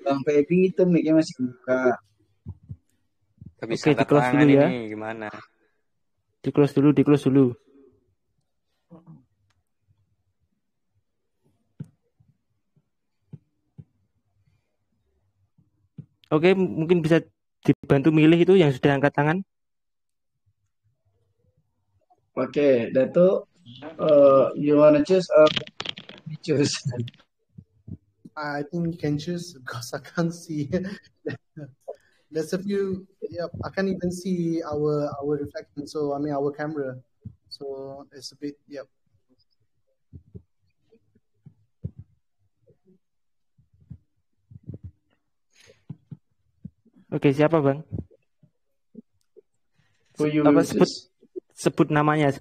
Bang Feby itu mic-nya masih kebuka. Nggak bisa Oke, angkat di-close tangan dulu ya. ini gimana? Di-close dulu. Oke, mungkin bisa dibantu milih itu yang sudah angkat tangan. Oke, Dato, you wanna choose or we choose? I think you can choose because I can't see. There's a few. Yeah, I can't even see our reflection. So I mean our camera. So it's a bit. Yep. Oke, siapa Bang? Who you Apa will sebut choose? sebut namanya.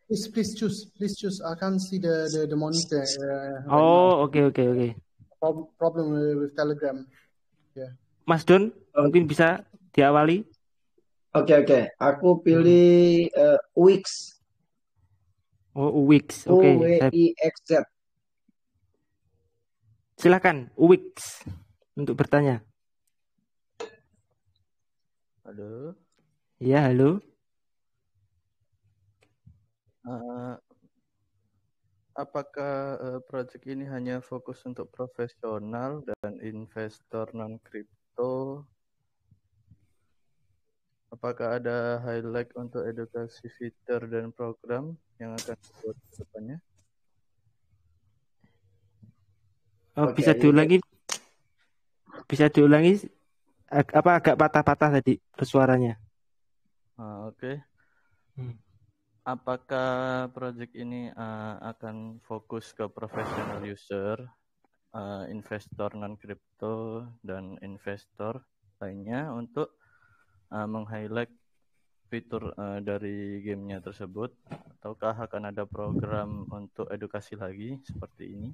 Please choose. I can't see the monitor. Right Oh, now. oke. Problem with Telegram. Yeah. Mas Don, Oh, mungkin bisa diawali. Oke. Aku pilih Wix. Oh, Wix. Oke, UWIXZ. silakan Wix untuk bertanya. Halo. Ya, halo. Apakah proyek ini hanya fokus untuk profesional dan investor non kripto? Apakah ada highlight untuk edukasi fitur dan program yang akan dibuat ke depannya? Oh, Oke, bisa diulangi agak patah-patah tadi bersuaranya. Oke. Apakah proyek ini akan fokus ke professional user, investor non kripto dan investor lainnya untuk meng-highlight fitur dari gamenya tersebut, ataukah akan ada program untuk edukasi lagi seperti ini?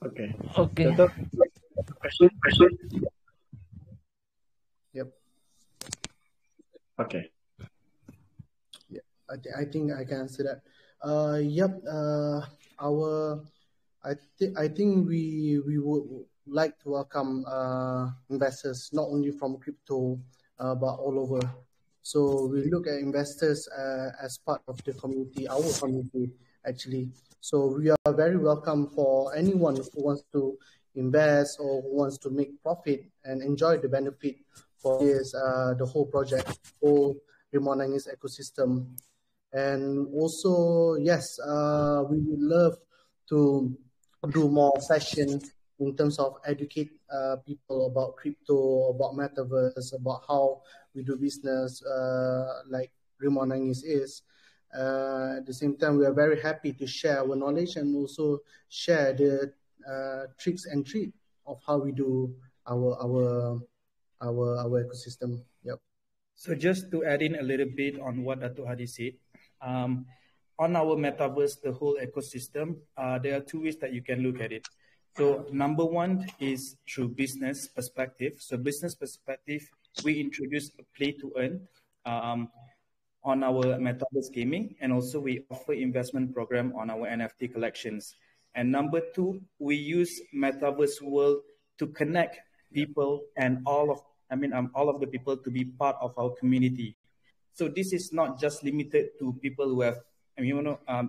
Oke. Oke. Yep. Oke. Yeah. I think I can answer that. Yep. I think we would like to welcome investors not only from crypto but all over. So we look at investors as part of the community, our community actually. So we are very welcome for anyone who wants to invest or who wants to make profit and enjoy the benefit for this the whole project, whole Remonangis ecosystem. And also, yes, we would love to do more sessions in terms of educate people about crypto, about metaverse, about how we do business like Remonangis is. At the same time, we are very happy to share our knowledge and also share the tricks and treats of how we do our ecosystem. Yep. So just to add in a little bit on what Dato' Hadi said, on our metaverse, the whole ecosystem, there are two ways that you can look at it. So number one is through business perspective. So business perspective, we introduce a play to earn on our metaverse gaming, and also we offer investment program on our NFT collections. And number two, we use metaverse world to connect people and all of the people to be part of our community. So this is not just limited to people who have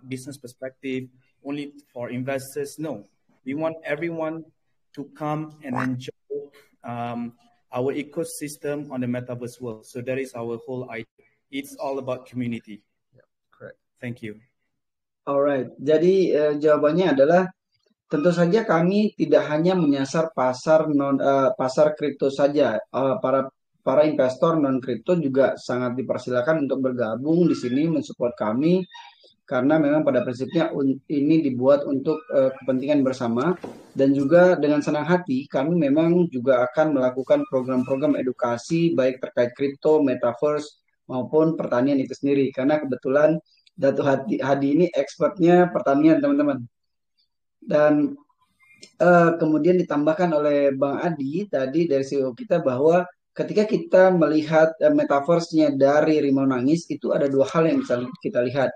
business perspective only for investors. No, we want everyone to come and enjoy our ecosystem on the metaverse world. So that is our whole idea. It's all about community. Correct. Thank you. Alright, jadi jawabannya adalah tentu saja kami tidak hanya menyasar pasar kripto saja. Para investor non kripto juga sangat dipersilakan untuk bergabung di sini mensupport kami karena memang pada prinsipnya ini dibuat untuk kepentingan bersama, dan juga dengan senang hati kami memang juga akan melakukan program-program edukasi baik terkait kripto, metaverse maupun pertanian itu sendiri, karena kebetulan Dato Hadi ini expertnya pertanian teman-teman. Dan kemudian ditambahkan oleh Bang Adi tadi dari CEO kita bahwa ketika kita melihat metaverse-nya dari Rimau Nangis, itu ada dua hal yang bisa kita lihat.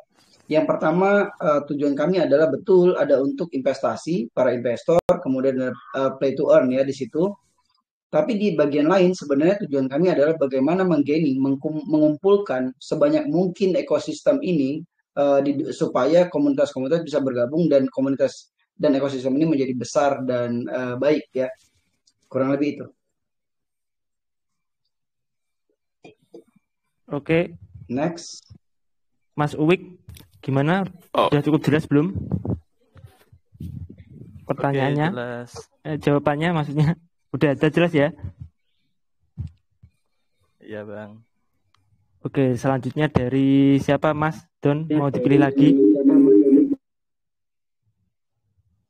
Yang pertama, tujuan kami adalah betul ada untuk investasi, para investor, kemudian play to earn ya di situ. Tapi di bagian lain sebenarnya tujuan kami adalah bagaimana mengumpulkan sebanyak mungkin ekosistem ini supaya komunitas-komunitas bisa bergabung dan komunitas dan ekosistem ini menjadi besar dan baik ya. Kurang lebih itu. Oke. Next. Mas Uwik, gimana? Sudah cukup jelas belum? Pertanyaannya? Oke, jelas. Jawabannya maksudnya udah jelas ya? Iya, Bang. Oke, selanjutnya dari siapa, Mas Don? Mau dipilih lagi?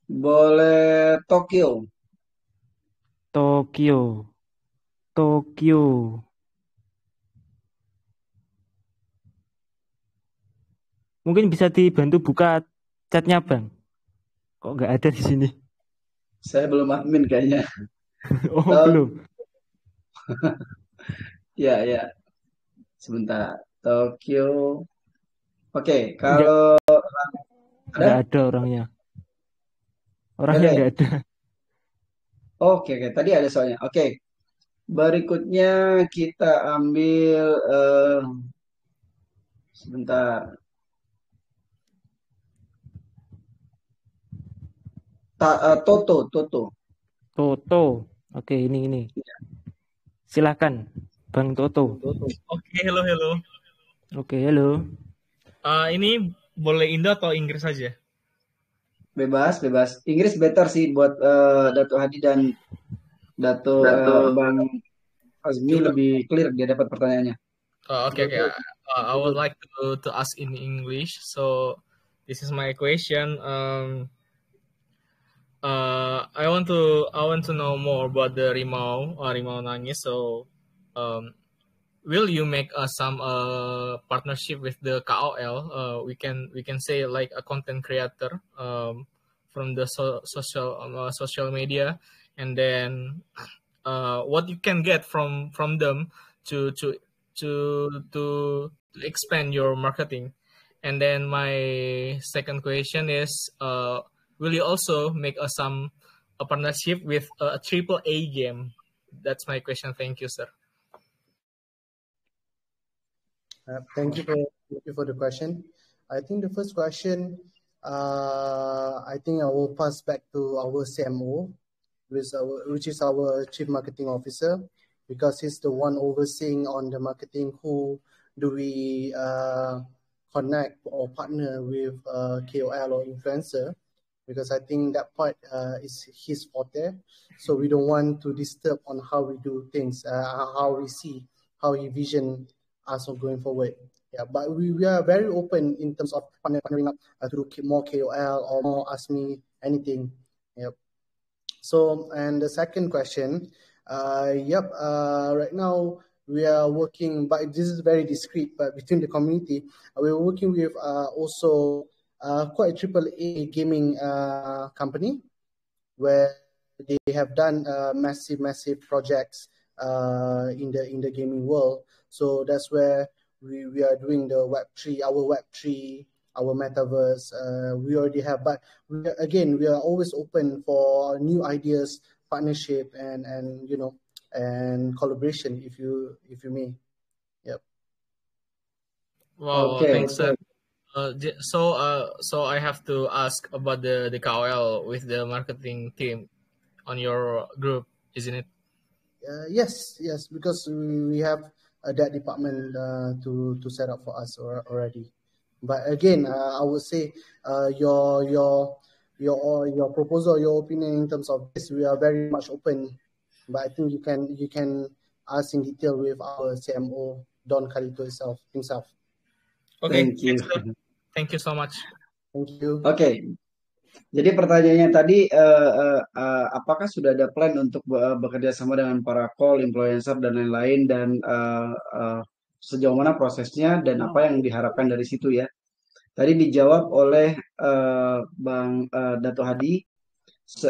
Boleh Tokyo. Mungkin bisa dibantu buka chatnya, Bang. Kok nggak ada di sini? Saya belum admin kayaknya. Oh, belum. Ya. Sebentar. Tokyo. Oke, kalau nggak ada orangnya. Orangnya nggak ada. Oke. Tadi ada soalnya. Oke. Berikutnya kita ambil sebentar. Toto. Oke, ini. Silakan, Bang Toto. Oke, halo. Oke, halo. Ini boleh Indo atau Inggris saja? Bebas. Inggris better sih buat Dato Hadi dan Dato Bang Azmi, lebih clear dia dapat pertanyaannya. Okay. I would like to ask in English. So this is my question. I want to know more about the Rimau Nangis. So, will you make some partnership with the KOL? We can say like a content creator from the social media, and then what you can get from them to expand your marketing. And then my second question is, will you also make a partnership with a AAA game? That's my question. Thank you, sir. Thank you for the question. I think the first question, I think I will pass back to our CMO, which is our Chief Marketing Officer, because he's the one overseeing on the marketing. Who do we connect or partner with KOL or influencer? Because I think that part is his forte. So we don't want to disturb on how we do things, how we see, how he vision us going forward. Yeah, but we are very open in terms of partnering up to keep more KOL or more Ask Me Anything. Yep. So, and the second question, right now we are working, but this is very discreet, but between the community, we're working with also quite a AAA gaming company where they have done massive projects in the gaming world. So that's where we are doing the Web3, our metaverse. We already have, but we are always open for new ideas, partnership, and collaboration, if you may. Yep. Wow, okay. Thanks, sir. So I have to ask about the KOL with the marketing team. on your group, isn't it? Yes, because we have that department to set up for us already. But again, I would say your proposal, your opinion in terms of this, we are very much open. But I think you can ask in detail with our CMO Don Carlito himself. Okay, Thank you. thank you so much. Thank you. Oke, jadi pertanyaannya tadi, apakah sudah ada plan untuk bekerja sama dengan para call, influencer, dan lain-lain, dan sejauh mana prosesnya, dan apa yang diharapkan dari situ ya. Tadi dijawab oleh Bang Dato Hadi,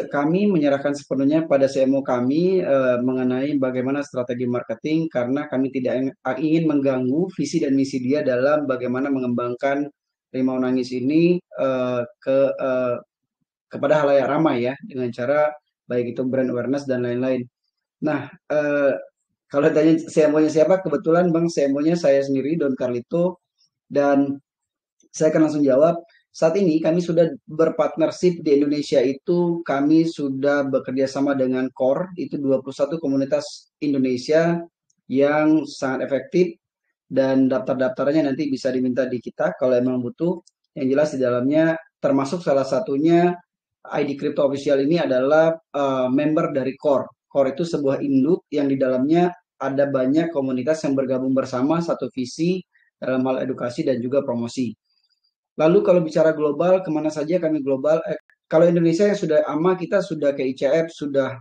kami menyerahkan sepenuhnya pada CMO kami mengenai bagaimana strategi marketing, karena kami tidak ingin mengganggu visi dan misi dia dalam bagaimana mengembangkan Rimau Nangis ini kepada halayak ramai ya, dengan cara baik itu brand awareness dan lain-lain. Nah, kalau tanya CMO-nya siapa, kebetulan Bang CMO-nya saya sendiri, Don Carlito, dan saya akan langsung jawab. Saat ini kami sudah berpartnership di Indonesia itu, kami sudah bekerja sama dengan CORE, itu 21 komunitas Indonesia yang sangat efektif, dan daftar-daftarnya nanti bisa diminta di kita kalau emang butuh. Yang jelas di dalamnya termasuk salah satunya ID Crypto Official ini adalah member dari CORE. CORE itu sebuah induk yang di dalamnya ada banyak komunitas yang bergabung bersama satu visi dalam hal edukasi dan juga promosi. Lalu kalau bicara global, kemana saja kami global? Kalau Indonesia yang sudah AMA, kita sudah ke ICF, sudah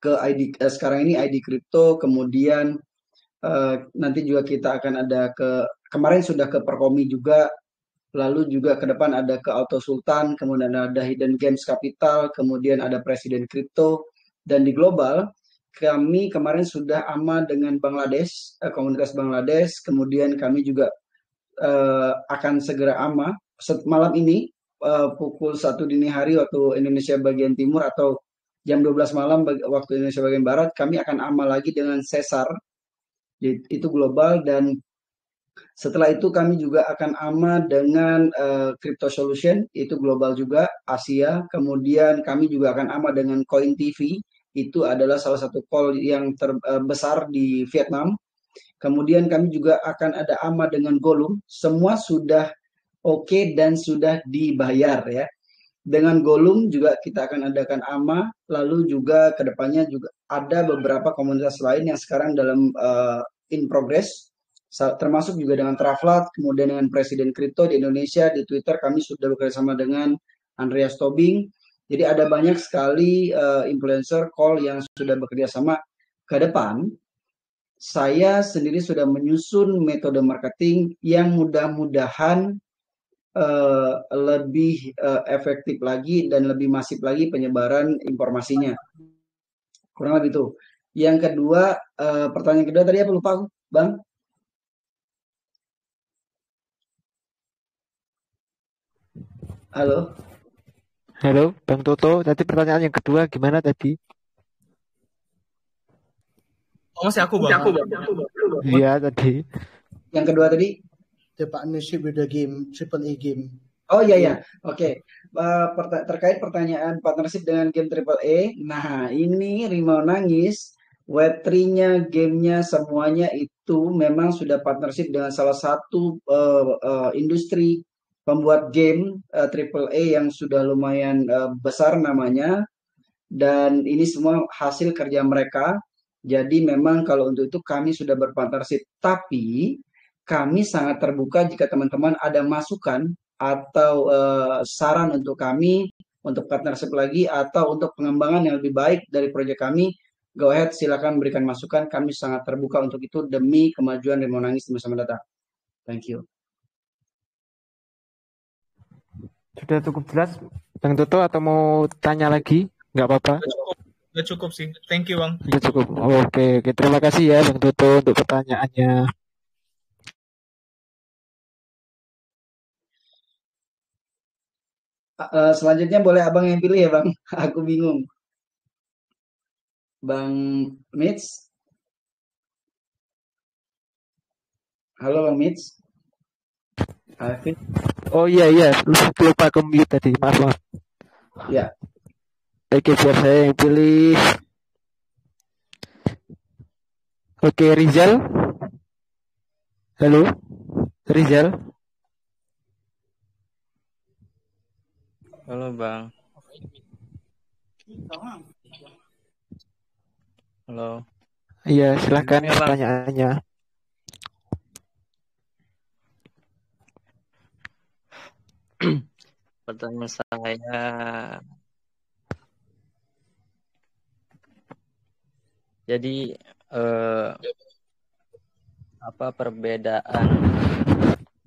ke ID, sekarang ini ID Crypto, kemudian nanti juga kita akan ada kemarin sudah ke Perkomi juga, lalu juga ke depan ada ke Auto Sultan, kemudian ada Hidden Games Capital, kemudian ada Presiden Crypto, dan di global kami kemarin sudah AMA dengan Bangladesh, komunitas Bangladesh, kemudian kami juga akan segera AMA malam ini pukul 1 dini hari waktu Indonesia bagian timur atau jam 12 malam waktu Indonesia bagian barat, kami akan AMA lagi dengan Cesar, itu global. Dan setelah itu kami juga akan AMA dengan Crypto Solution, itu global juga, Asia. Kemudian kami juga akan AMA dengan Coin TV, itu adalah salah satu call yang terbesar di Vietnam. Kemudian kami juga akan ada AMA dengan Golum, semua sudah oke dan sudah dibayar ya. Dengan Golum juga kita akan adakan AMA, lalu juga kedepannya juga ada beberapa komunitas lain yang sekarang dalam in progress, termasuk juga dengan Traflat, kemudian dengan Presiden Crypto di Indonesia, di Twitter kami sudah bekerjasama dengan Andreas Tobing. Jadi ada banyak sekali influencer call yang sudah bekerja sama. Ke depan, saya sendiri sudah menyusun metode marketing yang mudah-mudahan lebih efektif lagi dan lebih masif lagi penyebaran informasinya. Kurang lebih itu. Yang kedua, pertanyaan kedua tadi apa lupa aku, Bang? Halo? Halo, Bang Toto. Tadi pertanyaan yang kedua gimana tadi? Oh, masih aku, Bang. Iya, tadi. Yang kedua tadi? The partnership with the game, AAA game. Oh iya. Oke. Terkait pertanyaan partnership dengan game AAA. Nah, ini Rimau Nangis, Web3-nya, gamenya, semuanya itu memang sudah partnership dengan salah satu industri pembuat game AAA yang sudah lumayan besar namanya. Dan ini semua hasil kerja mereka. Jadi memang kalau untuk itu kami sudah berpartnership, tapi kami sangat terbuka jika teman-teman ada masukan atau saran untuk kami untuk partnership lagi atau untuk pengembangan yang lebih baik dari proyek kami. Go ahead, silakan berikan masukan. Kami sangat terbuka untuk itu demi kemajuan Rimau Nangis di masa mendatang. Thank you. Sudah cukup jelas, Bang Toto, atau mau tanya lagi? Nggak apa-apa. Udah cukup sih. Thank you, Bang. Udah cukup. Oke. Terima kasih ya Bang Toto untuk pertanyaannya. Selanjutnya boleh abang yang pilih ya Bang. Aku bingung. Bang Mitch. Halo Bang Mitch. Oh iya. Lupa ke mute tadi. Maaf. Ya. Oke, biar saya yang pilih. Oke, Rizal. Halo, Rizal. Halo Bang. Halo. Iya, silakan Ya, Bang. pertanyaannya. Pertanyaan saya, jadi apa perbedaan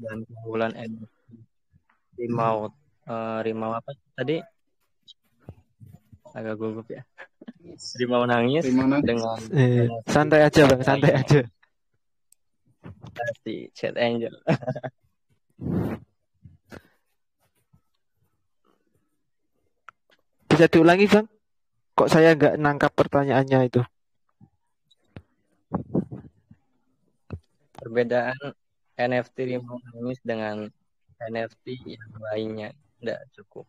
dan keunggulan NFT rimau apa tadi? Agak gugup ya. Rimau nangis Rimau nangis. dengan Santai aja Bang, santai aja. si Chat Angel. Bisa diulangi Bang? Kok saya nggak nangkap pertanyaannya itu? Perbedaan NFT rimau nangis dengan NFT yang lainnya tidak cukup.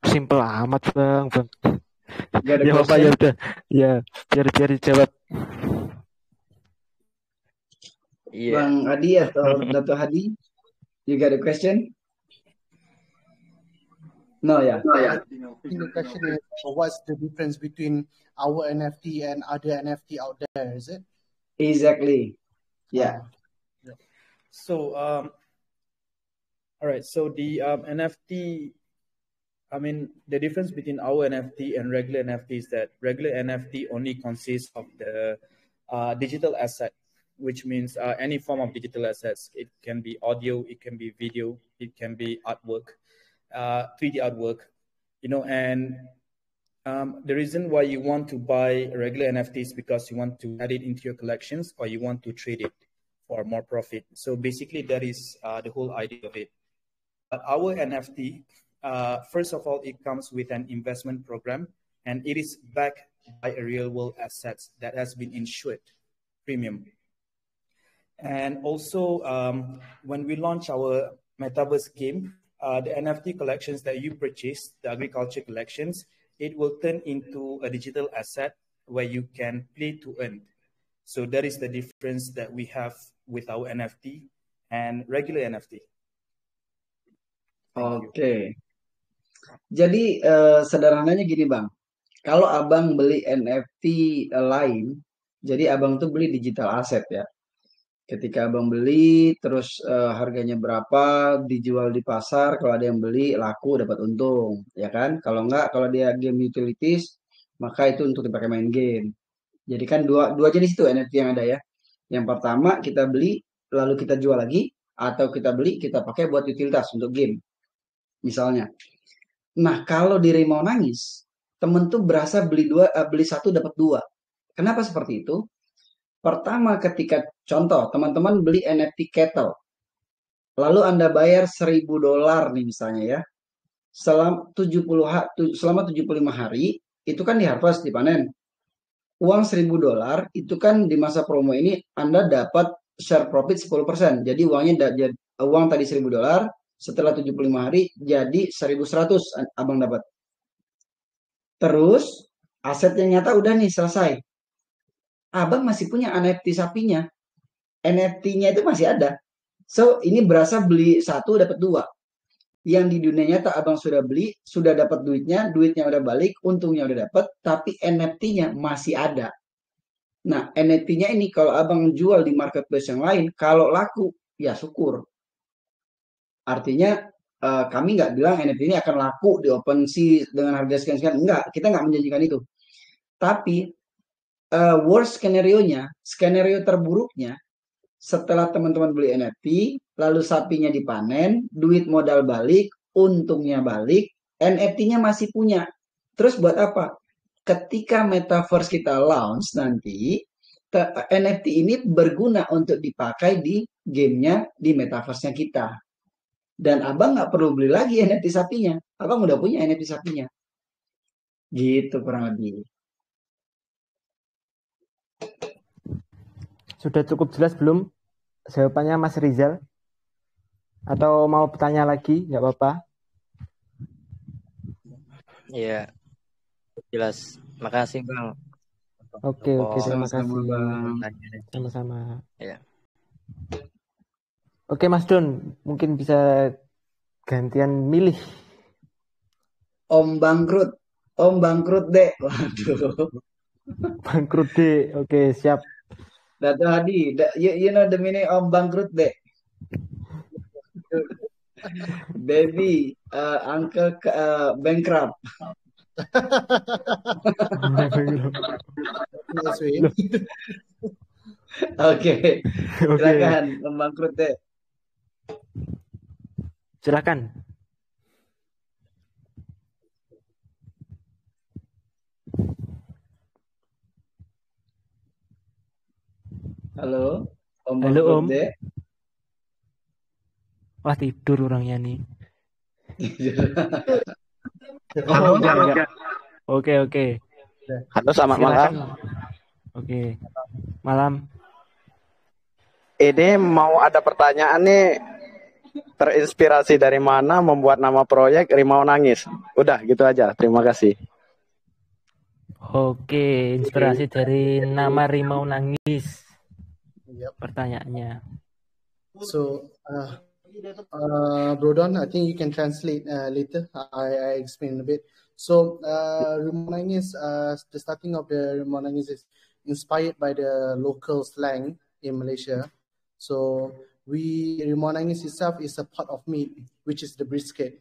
Simple amat Bang. Gak ada Ya apa question? ya udah. Ya, biar dijawab. Iya. Bang Adi atau Dato Hadi, you got a question? No, ya. I think the question is, what's the difference between our NFT and other NFT out there? Is it? Exactly. Yeah. So, all right. So the NFT, I mean, the difference between our NFT and regular NFT is that regular NFT only consists of the digital asset, which means any form of digital assets. It can be audio, it can be video, it can be artwork, 3D artwork, and the reason why you want to buy regular NFTs because you want to add it into your collections or you want to trade it for more profit. So basically that is the whole idea of it. But our NFT, first of all, it comes with an investment program and it is backed by a real world assets that has been insured premium. And also when we launch our metaverse game, the NFT collections that you purchase, the agriculture collections, it will turn into a digital asset where you can play to earn. So that is the difference that we have with our NFT and regular NFT. Oke. Jadi sederhananya gini Bang, kalau Abang beli NFT lain, jadi Abang tuh beli digital asset ya. Ketika Abang beli, terus harganya berapa, dijual di pasar, kalau ada yang beli, laku, dapat untung, ya kan? Kalau enggak, kalau dia game utilities, maka itu untuk dipakai main game. Jadi kan dua jenis itu NFT yang ada ya. Yang pertama kita beli, lalu kita jual lagi, atau kita beli, kita pakai buat utilitas untuk game, misalnya. Nah, kalau di Rimau Nangis, temen tuh berasa beli satu dapat dua. Kenapa seperti itu? Pertama, ketika contoh teman-teman beli NFT kettle, lalu Anda bayar $1.000 nih misalnya ya, selama 75 hari itu kan di harvest, dipanen. Uang $1.000 itu kan di masa promo ini Anda dapat share profit 10%. Jadi uang tadi $1.000, setelah 75 hari jadi 1.100 Abang dapat. Terus aset yang nyata udah nih selesai. Abang masih punya NFT sapinya. NFT-nya itu masih ada. So, ini berasa beli satu dapat dua. Yang di dunia nyata Abang sudah beli, sudah dapat duitnya udah balik, untungnya udah dapat, tapi NFT-nya masih ada. Nah, NFT-nya ini kalau Abang jual di marketplace yang lain, kalau laku, ya syukur. Artinya, kami nggak bilang NFT ini akan laku di OpenSea dengan harga sekian-sekian. Enggak, kita nggak menjanjikan itu. Tapi, worst skenario terburuknya, setelah teman-teman beli NFT, lalu sapinya dipanen, duit modal balik, untungnya balik, NFT-nya masih punya. Terus buat apa? Ketika metaverse kita launch nanti, NFT ini berguna untuk dipakai di gamenya, di metaverse-nya kita. Dan Abang nggak perlu beli lagi NFT sapinya. Abang udah punya NFT sapinya. Gitu kurang lebih. Sudah cukup jelas belum jawabannya Mas Rizal? Atau mau bertanya lagi? Nggak apa-apa. Iya, jelas. Makasih Bang. Oke, terima Sama-sama, kasih. Bang. Sama-sama. Ya. Oke, Mas Don, mungkin bisa gantian milih. Om Bangkrut deh. Waduh. Bangkrut deh. Oke, siap. Dato Hadi, you know the meaning Om Bangkrut deh? Baby, Uncle bankrupt. Nice way. Oke, Oke, silakan Om Bangkrut deh. silakan. Halo, Om Halo, Bangkrut Om. deh. Wah, tidur orangnya nih. Oh, enggak. Oke. Halo, selamat malam. Silakan. Oke. Malam. Ini mau ada pertanyaan nih. Terinspirasi dari mana membuat nama proyek Rimau Nangis? Udah, gitu aja. Terima kasih. Oke, inspirasi dari nama Rimau Nangis. Yep. Pertanyaannya. So, Bro Don, I think you can translate later. I explain a bit. So, Rimau Nangis, the starting of the Rimau Nangis is inspired by the local slang in Malaysia. So, Rimau Nangis itself is a pot of meat, which is the brisket.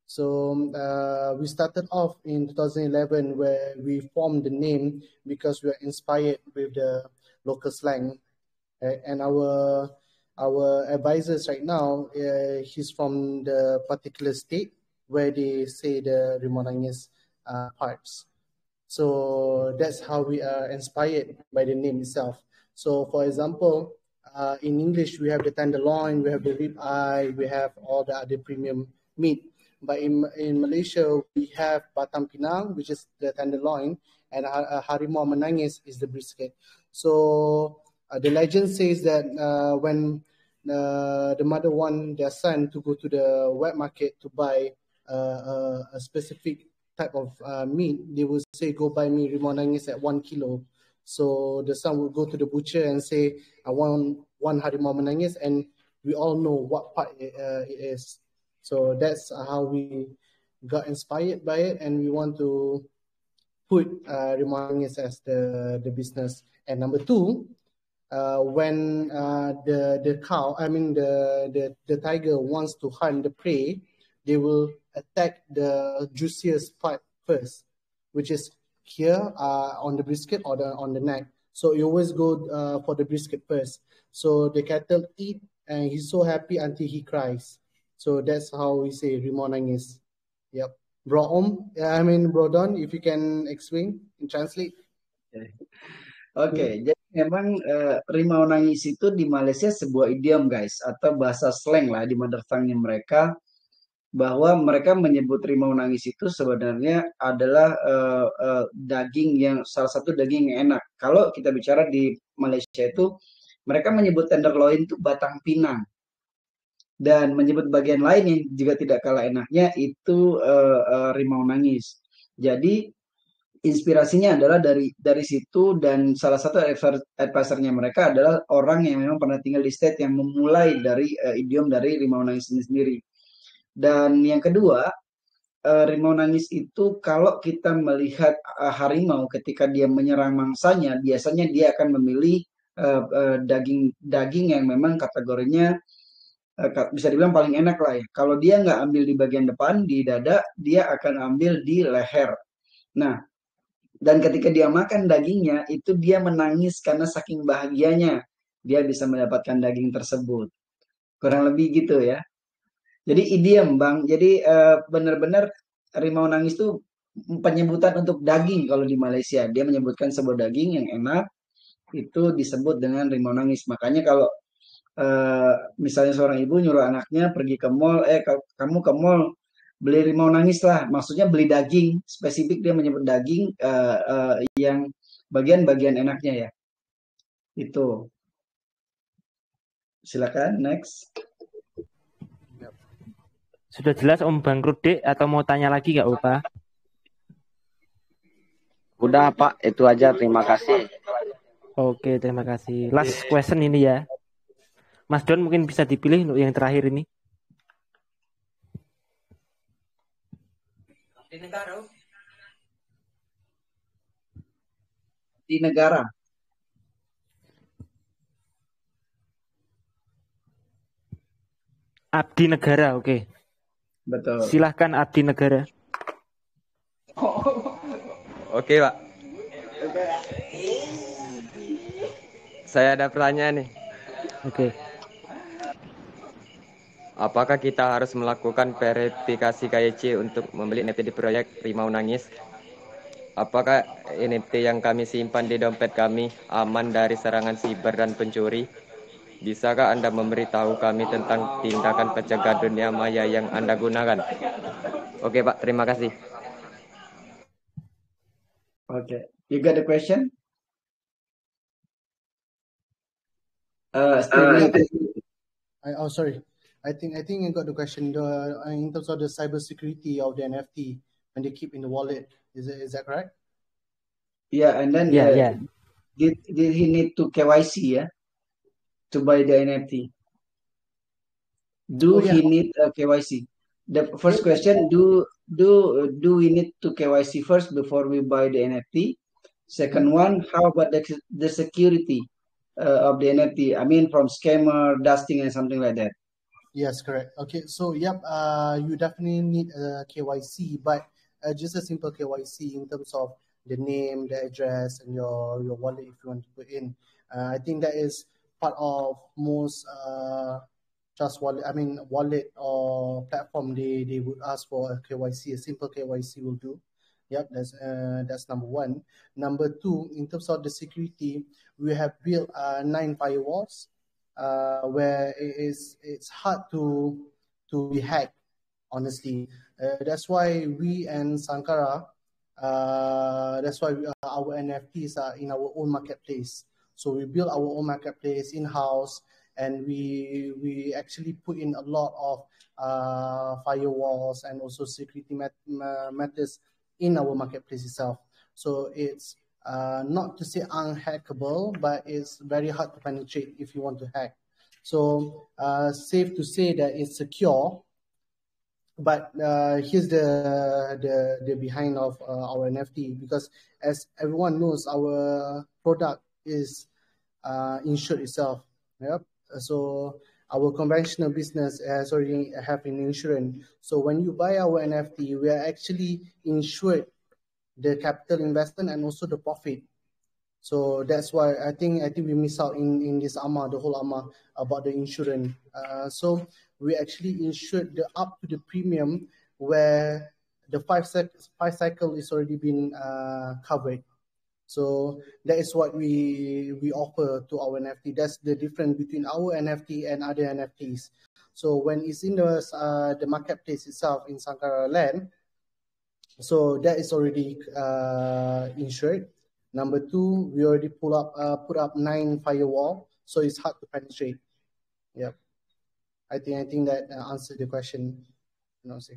So we started off in 2011 where we formed the name because we are inspired with the local slang. And our advisors right now, he's from the particular state where they say the Rimau Nangis parts. So that's how we are inspired by the name itself. So for example, in English, we have the tenderloin, we have the rib eye, we have all the other premium meat. But in Malaysia, we have Batam Pinang, which is the tenderloin, and Harimau Menangis is the brisket. So the legend says that when the mother want their son to go to the wet market to buy a specific type of meat, they will say, go buy me Rimau Nangis at 1 kilo. So the son will go to the butcher and say, I want 1 Harimau Menangis, and we all know what part it is. So that's how we got inspired by it, and we want to put Rimau Nangis as the business. And number two, when the tiger wants to hunt the prey, they will attack the juiciest part first, which is here on the brisket or on the neck. So you always go for the brisket first. So the cattle eat, and he's so happy until he cries. So that's how we say Rimau Nangis. Yep. Bro Don, if you can explain and translate. Oke, jadi memang Rimau Nangis itu di Malaysia sebuah idiom guys, atau bahasa slang lah di mother tongue-nya mereka, bahwa mereka menyebut Rimau Nangis itu sebenarnya adalah daging yang salah satu daging yang enak. Kalau kita bicara di Malaysia itu, mereka menyebut tenderloin itu batang pinang. Dan menyebut bagian lain yang juga tidak kalah enaknya itu Rimau Nangis. Jadi inspirasinya adalah dari situ, dan salah satu advisernya mereka adalah orang yang memang pernah tinggal di state yang memulai dari idiom dari Rimau Nangis ini sendiri. Dan yang kedua, Rimau Nangis itu kalau kita melihat harimau ketika dia menyerang mangsanya, biasanya dia akan memilih daging yang memang kategorinya bisa dibilang paling enak lah ya. Kalau dia nggak ambil di bagian depan, di dada, dia akan ambil di leher. Nah, dan ketika dia makan dagingnya, itu dia menangis karena saking bahagianya dia bisa mendapatkan daging tersebut. Kurang lebih gitu ya. Jadi idiom Bang, jadi benar-benar Rimau Nangis itu penyebutan untuk daging kalau di Malaysia. Dia menyebutkan sebuah daging yang enak, itu disebut dengan Rimau Nangis. Makanya kalau misalnya seorang ibu nyuruh anaknya pergi ke mall, kamu ke mall beli Rimau Nangis lah, maksudnya beli daging, spesifik dia menyebut daging yang bagian-bagian enaknya ya. Itu. Silakan next. Sudah jelas Om Bangkrut Dek, atau mau tanya lagi nggak Opa? Udah Pak, itu aja. Terima kasih. Oke, terima kasih. Last question ini ya. Mas Don mungkin bisa dipilih untuk yang terakhir ini. Di negara. Abdi negara, oke. Betul. Silahkan abdi negara. Oke, Pak. Saya ada pertanyaan nih. Oke. Apakah kita harus melakukan verifikasi KYC untuk membeli NFT di proyek Rimau Nangis? Apakah NFT yang kami simpan di dompet kami aman dari serangan siber dan pencuri? Bisakah Anda memberitahu kami tentang tindakan pencegahan dunia maya yang Anda gunakan? Oke, Pak. Terima kasih. Okay. You got the question? Sorry. I think I got the question. In terms of the cybersecurity of the NFT when they keep in the wallet, is that correct? Yeah, and then Yeah. Did he need to KYC to buy the NFT? Do he need a KYC? The first question: Do we need to KYC first before we buy the NFT? Second one: How about the security of the NFT? I mean, from scammer, dusting, and something like that. Yes, correct. Okay, so you definitely need a KYC, but just a simple KYC in terms of the name, the address, and your wallet if you want to put in. I think that is part of most trust wallet. I mean, wallet or platform they would ask for a KYC. A simple KYC will do. Yep, that's number one. Number two, in terms of the security, we have built 9 firewalls. Where it's hard to be hacked, honestly. That's why we and Sankara, that's why our NFTs are in our own marketplace. So we build our own marketplace in-house, and we actually put in a lot of firewalls and also security matters in our marketplace itself. So it's not to say unhackable, but it's very hard to penetrate if you want to hack. So safe to say that it's secure. But here's the behind of our NFT, because as everyone knows, our product is insured itself. Yep. So our conventional business has already have an insurance. So when you buy our NFT, we are actually insured the capital investment and also the profit. So that's why I think we miss out in this AMA, the whole AMA, about the insurance. So we actually insured the up to the premium where the five cycle is already been covered. So that is what we offer to our NFT. That's the difference between our NFT and other NFTs. So when it's in the marketplace itself in Sankara Land, so that is already insured. Number two, we already put up 9 firewall, so it's hard to penetrate. Yep. I think that answers the question. Okay.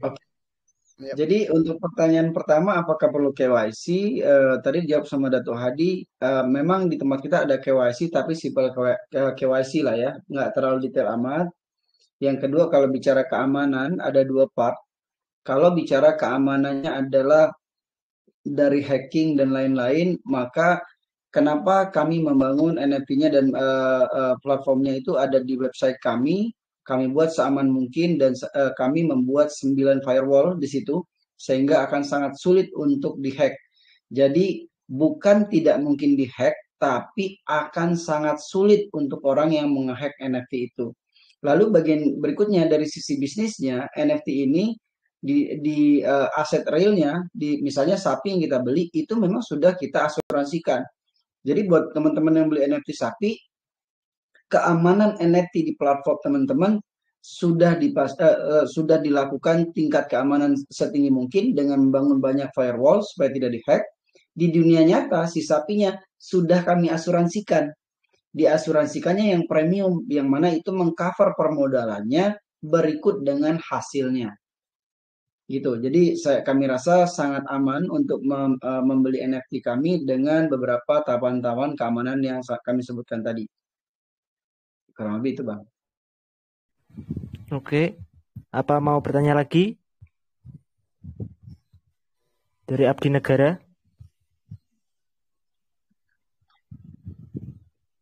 Yep. Jadi untuk pertanyaan pertama, apakah perlu KYC? Tadi dijawab sama Dato' Hadi. Memang di tempat kita ada KYC, tapi simple KYC lah ya, nggak terlalu detail amat. Yang kedua, kalau bicara keamanan, ada 2 part. Kalau bicara keamanannya adalah dari hacking dan lain-lain, maka kenapa kami membangun NFT-nya dan platformnya itu ada di website kami buat seaman mungkin, dan kami membuat 9 firewall di situ, sehingga akan sangat sulit untuk dihack. Jadi bukan tidak mungkin dihack, tapi akan sangat sulit untuk orang yang menghack NFT itu. Lalu bagian berikutnya dari sisi bisnisnya, NFT ini di aset realnya, misalnya sapi yang kita beli itu memang sudah kita asuransikan. Jadi buat teman-teman yang beli NFT sapi, keamanan NFT di platform teman-teman sudah dilakukan tingkat keamanan setinggi mungkin dengan membangun banyak firewall supaya tidak dihack. Di dunia nyata si sapinya sudah kami asuransikan. Diasuransikannya yang premium, yang mana itu mengcover permodalannya berikut dengan hasilnya. Gitu. Jadi kami rasa sangat aman untuk membeli NFT kami dengan beberapa tahapan-tahapan keamanan yang kami sebutkan tadi. Kurang lebih itu, Bang. Oke. Apa mau bertanya lagi? Dari Abdi Negara?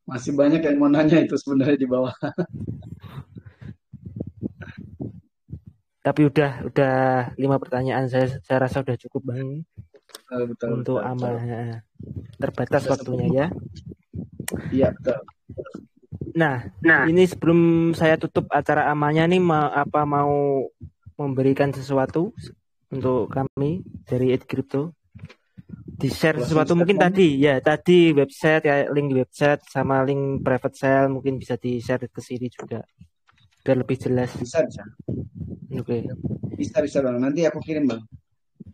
Masih banyak yang mau nanya itu sebenarnya di bawah. Tapi udah 5 pertanyaan, saya rasa udah cukup, Bang. Betul, untuk betul, amal. betul. Terbatas waktunya ya. Iya, betul. Nah, ini sebelum saya tutup acara amalnya nih, mau memberikan sesuatu untuk kami dari Crypto. Di-share sesuatu mungkin tadi website ya, link di website sama link private sale mungkin bisa di-share ke sini juga biar lebih jelas. Bisa. Oke. Bisa Bang. Nanti aku kirim, Bang.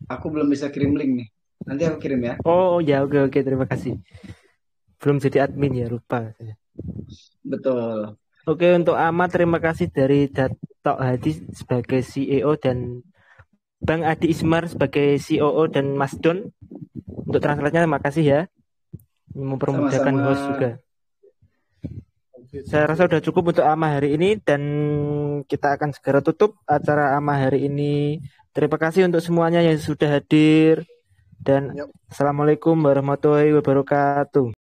Aku belum bisa kirim link nih. Nanti aku kirim ya. Oh ya, oke, terima kasih. Belum jadi admin ya, lupa. Betul. Oke, untuk Ahmad terima kasih dari Dato Hadi sebagai CEO dan Bang Adi Ismar sebagai COO dan Mas Don untuk translate-nya. Terima kasih ya, mempermudahkan host juga. Saya rasa sudah cukup untuk AMA hari ini dan kita akan segera tutup acara AMA hari ini. Terima kasih untuk semuanya yang sudah hadir dan Assalamualaikum warahmatullahi wabarakatuh.